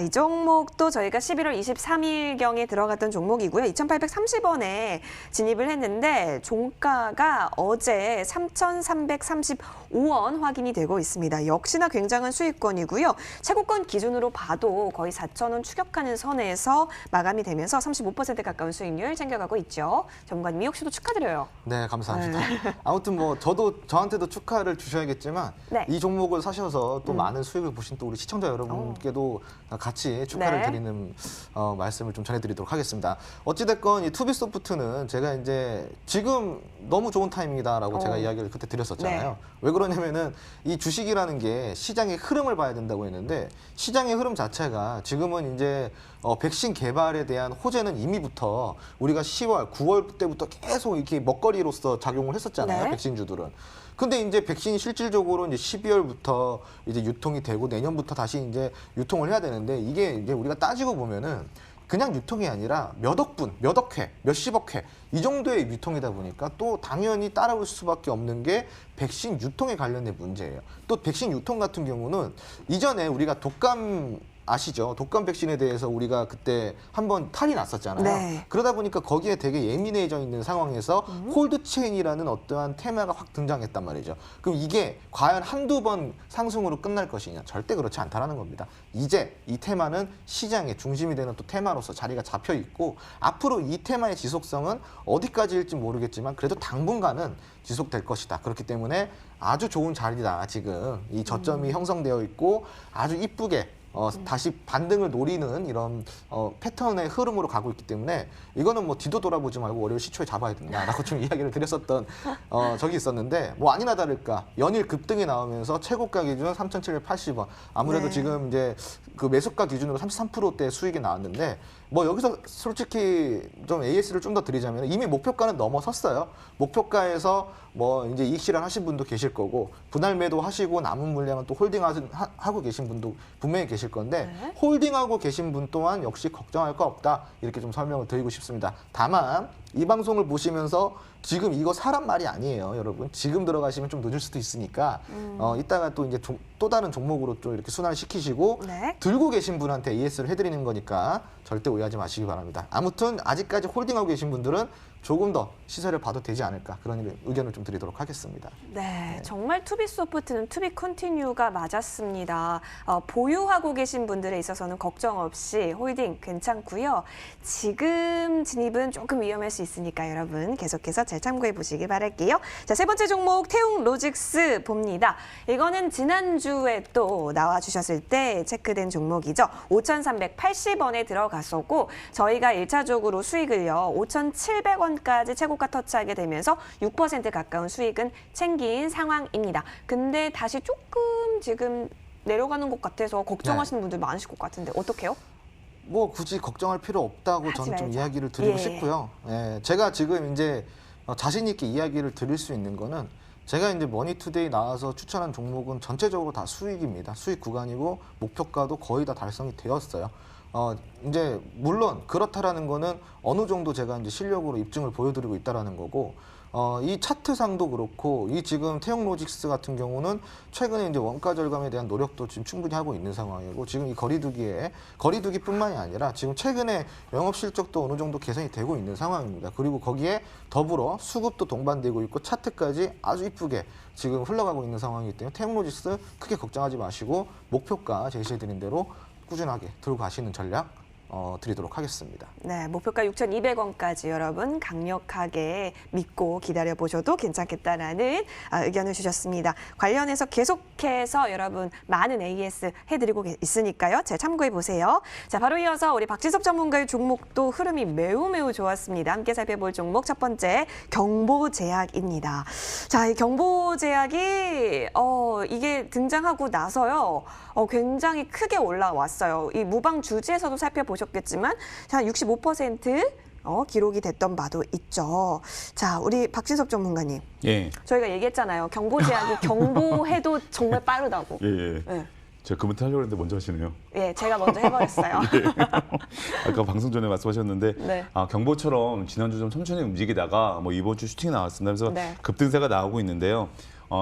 [SPEAKER 1] 이 종목도 저희가 11월 23일경에 들어갔던 종목이고요. 2,830원에 진입을 했는데 종가가 어제 3,335원 확인이 되고 있습니다. 역시나 굉장한 수익권이고요. 최고권 기준으로 봐도 거의 4,000원 추격하는 선에서 마감이 되면서 35% 가까운 수익률 챙겨가고 있죠. 전문가님 역시도 축하드려요.
[SPEAKER 2] 네, 감사합니다. 아무튼 뭐 저한테도 축하를 주셔야겠지만,
[SPEAKER 1] 네.
[SPEAKER 2] 이 종목을 사셔서 또 많은 수익을 보신 또 우리 시청자 여러분께도 같이 축하를
[SPEAKER 1] 네.
[SPEAKER 2] 드리는 말씀을 좀 전해드리도록 하겠습니다. 어찌됐건 이 투비소프트는 제가 이제 지금 너무 좋은 타임이다라고 제가 이야기를 그때 드렸었잖아요.
[SPEAKER 1] 네.
[SPEAKER 2] 왜 그러냐면은 이 주식이라는 게 시장의 흐름을 봐야 된다고 했는데, 시장의 흐름 자체가 지금은 이제 백신 개발에 대한 호재는 이미부터 우리가 10월, 9월 때부터 계속 이렇게 먹거리로서 작용을 했었잖아요.
[SPEAKER 1] 네.
[SPEAKER 2] 백신주들은. 근데 이제 백신이 실질적으로 이제 12월부터 이제 유통이 되고 내년부터 다시 이제 유통을 해야 되는데, 이게 이제 우리가 따지고 보면은 그냥 유통이 아니라 몇 억분, 몇 억 회, 몇십억 회 이 정도의 유통이다 보니까 또 당연히 따라올 수밖에 없는 게 백신 유통에 관련된 문제예요. 또 백신 유통 같은 경우는 이전에 우리가 독감 아시죠? 독감 백신에 대해서 우리가 그때 한번 탈이 났었잖아요.
[SPEAKER 1] 네.
[SPEAKER 2] 그러다 보니까 거기에 되게 예민해져 있는 상황에서 콜드체인이라는 어떠한 테마가 확 등장했단 말이죠. 그럼 이게 과연 한두 번 상승으로 끝날 것이냐? 절대 그렇지 않다라는 겁니다. 이제 이 테마는 시장의 중심이 되는 또 테마로서 자리가 잡혀 있고, 앞으로 이 테마의 지속성은 어디까지일지 모르겠지만 그래도 당분간은 지속될 것이다. 그렇기 때문에 아주 좋은 자리다. 지금 이 저점이 형성되어 있고 아주 이쁘게 다시 반등을 노리는 이런 패턴의 흐름으로 가고 있기 때문에 이거는 뭐 뒤도 돌아보지 말고 월요일 시초에 잡아야 된다라고 좀 이야기를 드렸었던 적이 있었는데, 뭐 아니나 다를까 연일 급등이 나오면서 최고가 기준 3,780원, 아무래도
[SPEAKER 1] 네.
[SPEAKER 2] 지금 이제 그 매수가 기준으로 33%대 수익이 나왔는데, 뭐 여기서 솔직히 좀 AS를 좀 더 드리자면 이미 목표가는 넘어섰어요. 목표가에서 뭐 이제 이익 실현하신 분도 계실 거고, 분할 매도 하시고 남은 물량은 또 홀딩하고 계신 분도 분명히 계실 건데,
[SPEAKER 1] 네.
[SPEAKER 2] 홀딩하고 계신 분 또한 역시 걱정할 거 없다, 이렇게 좀 설명을 드리고 싶습니다. 다만 이 방송을 보시면서 지금 이거 사람 말이 아니에요, 여러분. 지금 들어가시면 좀 늦을 수도 있으니까 이따가 또 이제 또 다른 종목으로 좀 이렇게 순환을 시키시고
[SPEAKER 1] 네.
[SPEAKER 2] 들고 계신 분한테 AS를 해드리는 거니까 절대 오해하지 마시기 바랍니다. 아무튼 아직까지 홀딩하고 계신 분들은 조금 더 시세를 봐도 되지 않을까, 그런 의견을 좀 드리도록 하겠습니다.
[SPEAKER 1] 네, 정말 투비소프트는 투비 컨티뉴가 맞았습니다. 보유하고 계신 분들에 있어서는 걱정 없이 홀딩 괜찮고요. 지금 진입은 조금 위험할 수 있으니까 여러분 계속해서 잘 참고해 보시기 바랄게요. 자, 세 번째 종목 태웅 로직스 봅니다. 이거는 지난주에 또 나와주셨을 때 체크된 종목이죠. 5,380원에 들어갔었고 저희가 1차적으로 수익을요 5,700원까지 최고가 터치하게 되면서 6% 가까운 수익은 챙긴 상황입니다. 근데 다시 조금 지금 내려가는 것 같아서 걱정하시는 분들 많으실 것 같은데 어떡해요?
[SPEAKER 2] 뭐 굳이 걱정할 필요 없다고
[SPEAKER 1] 하지
[SPEAKER 2] 저는 좀
[SPEAKER 1] 말자.
[SPEAKER 2] 이야기를 드리고
[SPEAKER 1] 예.
[SPEAKER 2] 싶고요. 예, 제가 지금 이제 자신 있게 이야기를 드릴 수 있는 거는 제가 이제 머니투데이 나와서 추천한 종목은 전체적으로 다 수익입니다. 수익 구간이고 목표가도 거의 다 달성이 되었어요. 이제 물론 그렇다라는 거는 어느 정도 제가 이제 실력으로 입증을 보여드리고 있다라는 거고, 이 차트상도 그렇고 이 지금 태영로직스 같은 경우는 최근에 이제 원가 절감에 대한 노력도 지금 충분히 하고 있는 상황이고, 지금 이 거리두기뿐만이 아니라 지금 최근에 영업 실적도 어느 정도 개선이 되고 있는 상황입니다. 그리고 거기에 더불어 수급도 동반되고 있고 차트까지 아주 이쁘게 지금 흘러가고 있는 상황이기 때문에 태영로직스 크게 걱정하지 마시고 목표가 제시해드린 대로 꾸준하게 들고 가시는 전략 드리도록 하겠습니다.
[SPEAKER 1] 네, 목표가 6,200원까지 여러분 강력하게 믿고 기다려보셔도 괜찮겠다라는 의견을 주셨습니다. 관련해서 계속해서 여러분 많은 AS 해드리고 있으니까요. 잘 참고해보세요. 자, 바로 이어서 우리 박진섭 전문가의 종목도 흐름이 매우 좋았습니다. 함께 살펴볼 종목 첫 번째 경보제약입니다. 자, 이 경보제약이 이게 등장하고 나서요. 굉장히 크게 올라왔어요. 이 무방 주지에서도 살펴보셨겠지만 한 65% 기록이 됐던 바도 있죠. 자, 우리 박진섭 전문가님.
[SPEAKER 3] 예.
[SPEAKER 1] 저희가 얘기했잖아요. 경보제약이 경보해도 정말 빠르다고.
[SPEAKER 3] 예.
[SPEAKER 1] 네.
[SPEAKER 3] 제가 그부터 하려고 했는데 먼저 하시네요.
[SPEAKER 1] 예, 제가 먼저 해버렸어요.
[SPEAKER 3] 아까 방송 전에 말씀하셨는데
[SPEAKER 1] 네.
[SPEAKER 3] 경보처럼 지난주 좀 천천히 움직이다가 이번 주 슈팅이 나왔습니다. 그래서
[SPEAKER 1] 네.
[SPEAKER 3] 급등세가 나오고 있는데요.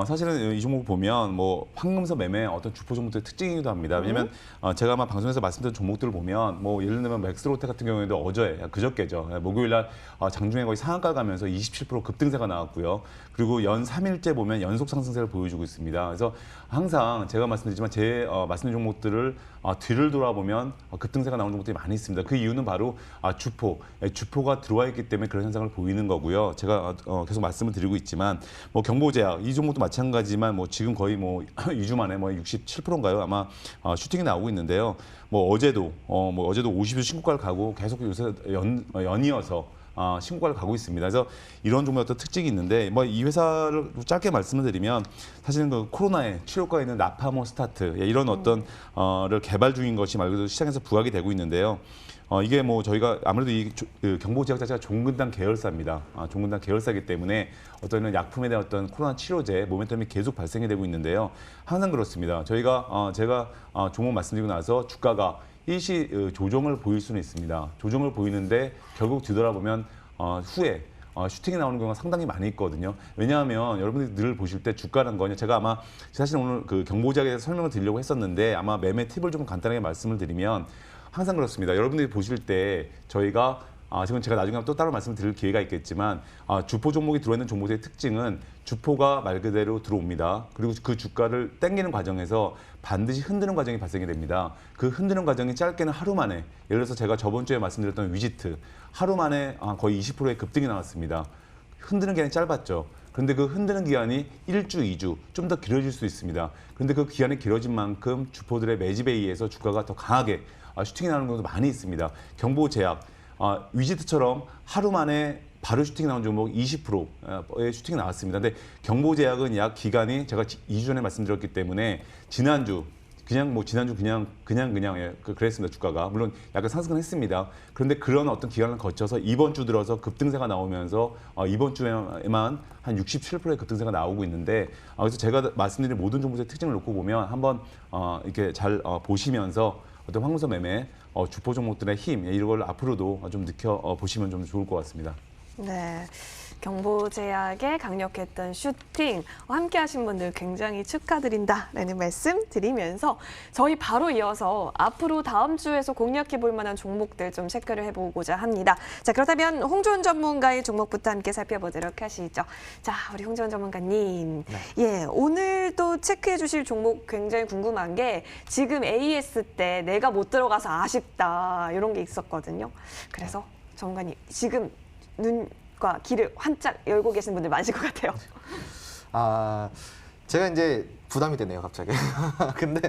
[SPEAKER 3] 사실은 이 종목 보면 황금서 매매 어떤 주포 종목들의 특징이기도 합니다. 왜냐면 제가 아마 방송에서 말씀드린 종목들을 보면 예를 들면 엑스로텍 같은 경우에도 그저께죠. 목요일날 장중에 거의 상한가 가면서 27% 급등세가 나왔고요. 그리고 연 3일째 보면 연속 상승세를 보여주고 있습니다. 그래서 항상 제가 말씀드리지만 제 말씀드린 종목들을 뒤를 돌아보면 급등세가 나오는 종목들이 많이 있습니다. 그 이유는 바로 주포가 들어와 있기 때문에 그런 현상을 보이는 거고요. 제가 계속 말씀을 드리고 있지만 경보제약 이 종목도 마찬가지지만 지금 거의 2주 만에 67%인가요? 아마 슈팅이 나오고 있는데요. 어제도 50일 신고가를 가고 계속 요새 연이어서 신고가를 가고 있습니다. 그래서 이런 종목의 어떤 특징이 있는데 이 회사를 짧게 말씀을 드리면 사실은 그 코로나에 치료과에 있는 나파모스타트 이런 어떤 를 개발 중인 것이 말 그대로 시장에서 부각이 되고 있는데요. 이게 저희가 아무래도 그 경보제약 자체가 종근당 계열사입니다. 종근당 계열사이기 때문에 어떤 약품에 대한 어떤 코로나 치료제 모멘텀이 계속 발생이 되고 있는데요. 항상 그렇습니다. 제가 종목 말씀드리고 나서 주가가 일시 조정을 보일 수는 있습니다. 조정을 보이는데 결국 뒤돌아보면 후에 슈팅이 나오는 경우가 상당히 많이 있거든요. 왜냐하면 여러분들이 늘 보실 때 주가라는 거는 제가 아마 사실 오늘 그 경보제약에서 설명을 드리려고 했었는데 아마 매매 팁을 좀 간단하게 말씀을 드리면 항상 그렇습니다. 여러분들이 보실 때 저희가 지금 제가 나중에 또 따로 말씀드릴 기회가 있겠지만 주포 종목이 들어있는 종목의 특징은 주포가 말 그대로 들어옵니다. 그리고 그 주가를 땡기는 과정에서 반드시 흔드는 과정이 발생이 됩니다. 그 흔드는 과정이 짧게는 하루 만에, 예를 들어서 제가 저번 주에 말씀드렸던 위지트 하루 만에 거의 20%의 급등이 나왔습니다. 흔드는 기간이 짧았죠. 그런데 그 흔드는 기간이 1주, 2주 좀 더 길어질 수 있습니다. 그런데 그 기간이 길어진 만큼 주포들의 매집에 의해서 주가가 더 강하게 슈팅이 나오는 경우도 많이 있습니다. 경보제약, 위지트처럼 하루 만에 바로 슈팅이 나온 종목 20%의 슈팅이 나왔습니다. 근데 경보제약은 약 기간이 제가 2주 전에 말씀드렸기 때문에 지난주 그랬습니다. 주가가 물론 약간 상승은 했습니다. 그런데 그런 어떤 기간을 거쳐서 이번 주 들어서 급등세가 나오면서 이번 주에만 한 67%의 급등세가 나오고 있는데 그래서 제가 말씀드린 모든 종목의 특징을 놓고 보면 한번 이렇게 잘 보시면서 어떤 황금서 매매, 주포 종목들의 힘 이런 걸 앞으로도 좀 보시면 좀 좋을 것 같습니다.
[SPEAKER 1] 네. 경보제약의 강력했던 슈팅 함께 하신 분들 굉장히 축하드린다라는 말씀 드리면서 저희 바로 이어서 앞으로 다음 주에서 공략해 볼 만한 종목들 좀 체크를 해보고자 합니다. 자, 그렇다면 홍주원 전문가의 종목부터 함께 살펴보도록 하시죠. 자, 우리 홍주원 전문가님.
[SPEAKER 2] 네.
[SPEAKER 1] 예, 오늘 또 체크해 주실 종목 굉장히 궁금한 게 지금 AS 때 내가 못 들어가서 아쉽다 이런 게 있었거든요. 그래서 전문가님 지금 눈과 귀를 환짝 열고 계신 분들 많으실 것 같아요.
[SPEAKER 2] 제가 이제 부담이 되네요, 갑자기. 근데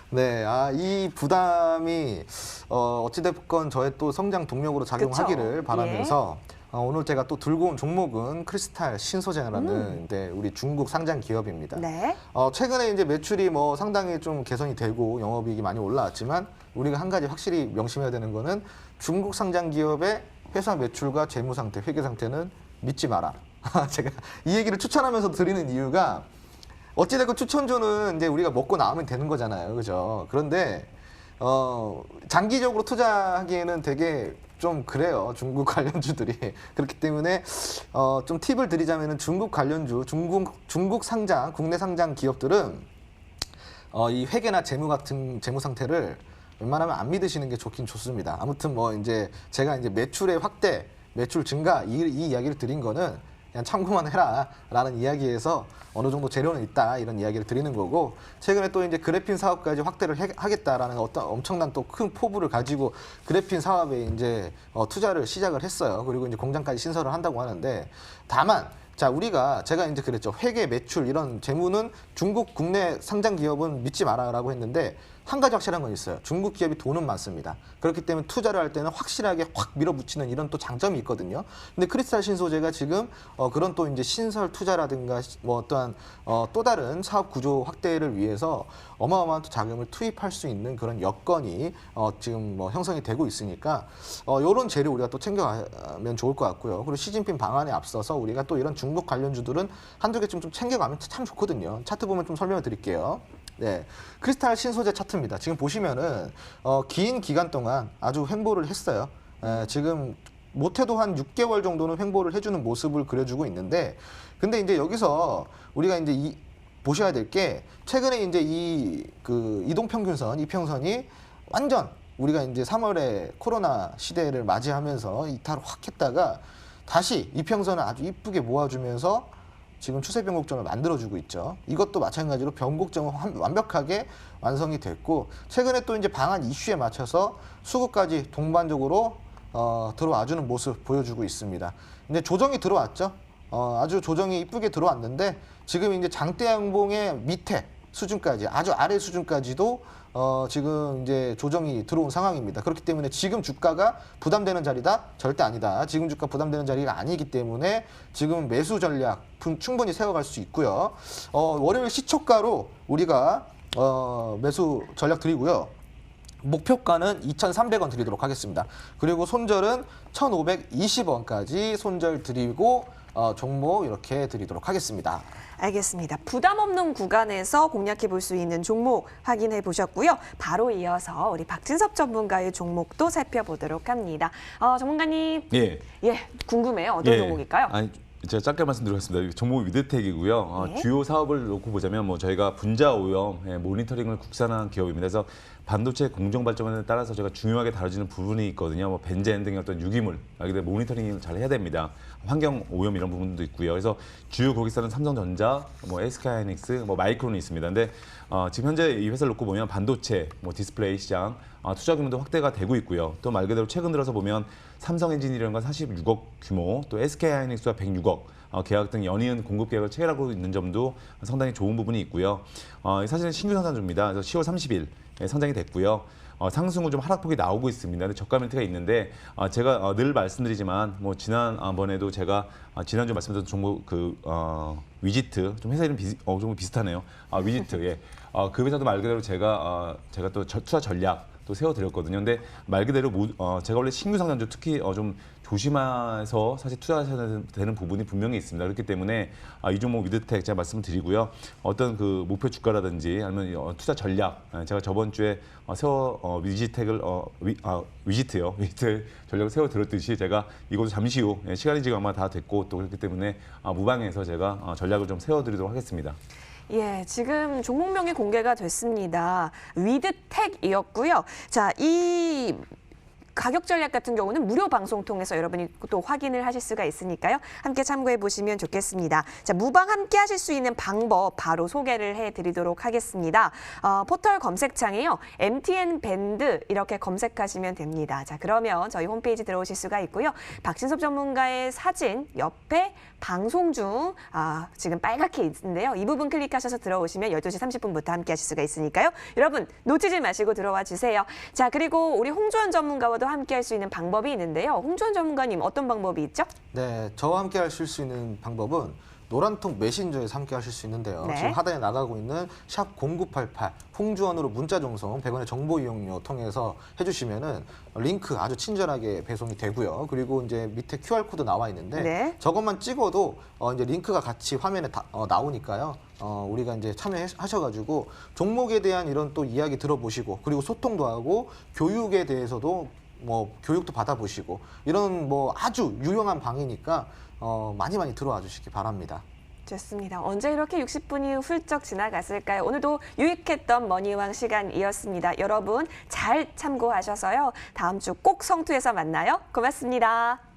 [SPEAKER 2] 네, 이 부담이 어찌됐건 저의 또 성장 동력으로 작용하기를
[SPEAKER 1] 그쵸?
[SPEAKER 2] 바라면서 오늘 제가 또 들고 온 종목은 크리스탈 신소재라는 우리 중국 상장 기업입니다.
[SPEAKER 1] 네.
[SPEAKER 2] 최근에 이제 매출이 상당히 좀 개선이 되고 영업이익이 많이 올라왔지만 우리가 한 가지 확실히 명심해야 되는 거는 중국 상장 기업의 회사 매출과 재무 상태, 회계 상태는 믿지 마라. 제가 이 얘기를 추천하면서 드리는 이유가 어찌됐건 추천주는 이제 우리가 먹고 나오면 되는 거잖아요. 그죠? 그런데 장기적으로 투자하기에는 되게 좀 그래요. 중국 관련주들이. 그렇기 때문에 좀 팁을 드리자면은 중국 관련주, 중국 상장, 국내 상장 기업들은 이 회계나 재무 같은 재무 상태를 웬만하면 안 믿으시는 게 좋긴 좋습니다. 아무튼 뭐 이제 제가 이제 매출의 확대, 매출 증가 이 이야기를 드린 거는 그냥 참고만 해라라는 이야기에서 어느 정도 재료는 있다 이런 이야기를 드리는 거고, 최근에 또 이제 그래핀 사업까지 확대를 하겠다라는 어떤 엄청난 또 큰 포부를 가지고 그래핀 사업에 이제 투자를 시작을 했어요. 그리고 이제 공장까지 신설을 한다고 하는데, 다만 자, 제가 이제 그랬죠. 회계, 매출 이런 재무는 중국 국내 상장 기업은 믿지 마라라고 했는데, 한 가지 확실한 건 있어요. 중국 기업이 돈은 많습니다. 그렇기 때문에 투자를 할 때는 확실하게 확 밀어붙이는 이런 또 장점이 있거든요. 근데 크리스탈 신소재가 지금 그런 또 이제 신설 투자라든가 뭐 어떠한 또 다른 사업 구조 확대를 위해서 어마어마한 또 자금을 투입할 수 있는 그런 여건이 지금 뭐 형성이 되고 있으니까 이런 재료 우리가 또 챙겨가면 좋을 것 같고요. 그리고 시진핑 방안에 앞서서 우리가 또 이런 중국 관련주들은 한두 개쯤 좀 챙겨가면 참 좋거든요. 차트 보면 좀 설명을 드릴게요. 네, 크리스탈 신소재 차트입니다. 지금 보시면은 긴 기간 동안 아주 횡보를 했어요. 지금 못해도 한 6개월 정도는 횡보를 해주는 모습을 그려주고 있는데, 근데 이제 여기서 우리가 이제 보셔야 될 게, 최근에 이제 그 이동평균선, 이평선이 완전 우리가 이제 3월에 코로나 시대를 맞이하면서 이탈을 확 했다가 다시 이평선을 아주 이쁘게 모아주면서 지금 추세 변곡점을 만들어주고 있죠. 이것도 마찬가지로 변곡점은 완벽하게 완성이 됐고, 최근에 또 이제 방한 이슈에 맞춰서 수급까지 동반적으로 들어와주는 모습 보여주고 있습니다. 근데 조정이 들어왔죠. 아주 조정이 이쁘게 들어왔는데, 지금 이제 장대 양봉의 밑에 수준까지, 아주 아래 수준까지도 지금 이제 조정이 들어온 상황입니다. 그렇기 때문에 지금 주가가 부담되는 자리다? 절대 아니다. 지금 주가 부담되는 자리가 아니기 때문에 지금 매수 전략 충분히 세워갈 수 있고요. 월요일 시초가로 우리가 매수 전략 드리고요. 목표가는 2,300원 드리도록 하겠습니다. 그리고 손절은 1,520원까지 손절 드리고 종목 이렇게 드리도록 하겠습니다.
[SPEAKER 1] 알겠습니다. 부담 없는 구간에서 공략해 볼 수 있는 종목 확인해 보셨고요. 바로 이어서 우리 박진섭 전문가의 종목도 살펴보도록 합니다. 전문가님,
[SPEAKER 3] 예,
[SPEAKER 1] 궁금해요. 어떤 종목일까요?
[SPEAKER 3] 아니, 제가 짧게 말씀드리겠습니다. 종목이 위드텍이고요.
[SPEAKER 1] 네.
[SPEAKER 3] 주요 사업을 놓고 보자면 뭐 저희가 분자 오염 모니터링을 국산화한 기업입니다. 그래서 반도체 공정 발전에 따라서 제가 중요하게 다뤄지는 부분이 있거든요. 뭐 벤젠 등의 어떤 유기물, 여기에 모니터링을 잘 해야 됩니다. 환경 오염 이런 부분도 있고요. 그래서 주요 고객사는 삼성전자, 뭐 SK하이닉스, 뭐 마이크론이 있습니다. 근데 지금 현재 이 회사를 놓고 보면 반도체, 뭐 디스플레이 시장 투자 규모도 확대가 되고 있고요. 또 말 그대로 최근 들어서 보면 삼성 엔지니어링과 46억 규모, 또 SK하이닉스와 106억 계약 등 연이은 공급 계약을 체결하고 있는 점도 상당히 좋은 부분이 있고요. 사실은 신규 상장주입니다. 그래서 10월 30일 상장이 됐고요. 상승은 좀 하락폭이 나오고 있습니다. 근데 저가 멘트가 있는데 제가 늘 말씀드리지만 뭐 지난번에도 제가 지난주 말씀드렸던 종목 위지트, 좀 회사 이름 좀 비슷하네요. 위지트, 예. 그 회사도 말 그대로 제가 또 투자 전략 또 세워드렸거든요. 근데 말 그대로 제가 원래 신규 상장주 특히 좀 조심해서 사실 투자하셔야 되는 부분이 분명히 있습니다. 그렇기 때문에 이 종목 위드텍 제가 말씀을 드리고요. 어떤 그 목표 주가라든지 아니면 투자 전략, 제가 저번 주에 위지텍을 위지트 전략을 세워드렸듯이 제가 이것도 잠시 후 시간이 지금 아마 다 됐고 또 그렇기 때문에 무방해서 제가 전략을 좀 세워드리도록 하겠습니다.
[SPEAKER 1] 예, 지금 종목명이 공개가 됐습니다. 위드텍이었고요. 자, 이 가격 전략 같은 경우는 무료 방송 통해서 여러분이 또 확인을 하실 수가 있으니까요. 함께 참고해 보시면 좋겠습니다. 자, 무방 함께 하실 수 있는 방법 바로 소개를 해드리도록 하겠습니다. 포털 검색창에요. MTN 밴드 이렇게 검색하시면 됩니다. 자, 그러면 저희 홈페이지 들어오실 수가 있고요. 박진섭 전문가의 사진 옆에 방송 중 지금 빨갛게 있는데요. 이 부분 클릭하셔서 들어오시면 12시 30분부터 함께 하실 수가 있으니까요. 여러분 놓치지 마시고 들어와 주세요. 자, 그리고 우리 홍주원 전문가와도 함께 할 수 있는 방법이 있는데요. 홍주원 전문가님 어떤 방법이 있죠?
[SPEAKER 2] 네, 저와 함께 하실 수 있는 방법은 노란통 메신저에서 함께 하실 수 있는데요.
[SPEAKER 1] 네.
[SPEAKER 2] 지금 하단에 나가고 있는 샵 0988 홍주원으로 문자 종송 100원의 정보 이용료 통해서 해주시면은 링크 아주 친절하게 배송이 되고요. 그리고 이제 밑에 QR코드 나와 있는데
[SPEAKER 1] 네.
[SPEAKER 2] 저것만 찍어도 이제 링크가 같이 화면에 나오니까요. 우리가 이제 참여하셔가지고 종목에 대한 이런 또 이야기 들어보시고 그리고 소통도 하고 교육에 대해서도 뭐 교육도 받아보시고 이런 뭐 아주 유용한 방이니까 많이 들어와 주시기 바랍니다.
[SPEAKER 1] 좋습니다. 언제 이렇게 60분이 훌쩍 지나갔을까요? 오늘도 유익했던 머니왕 시간이었습니다. 여러분 잘 참고하셔서요. 다음 주 꼭 성투에서 만나요. 고맙습니다.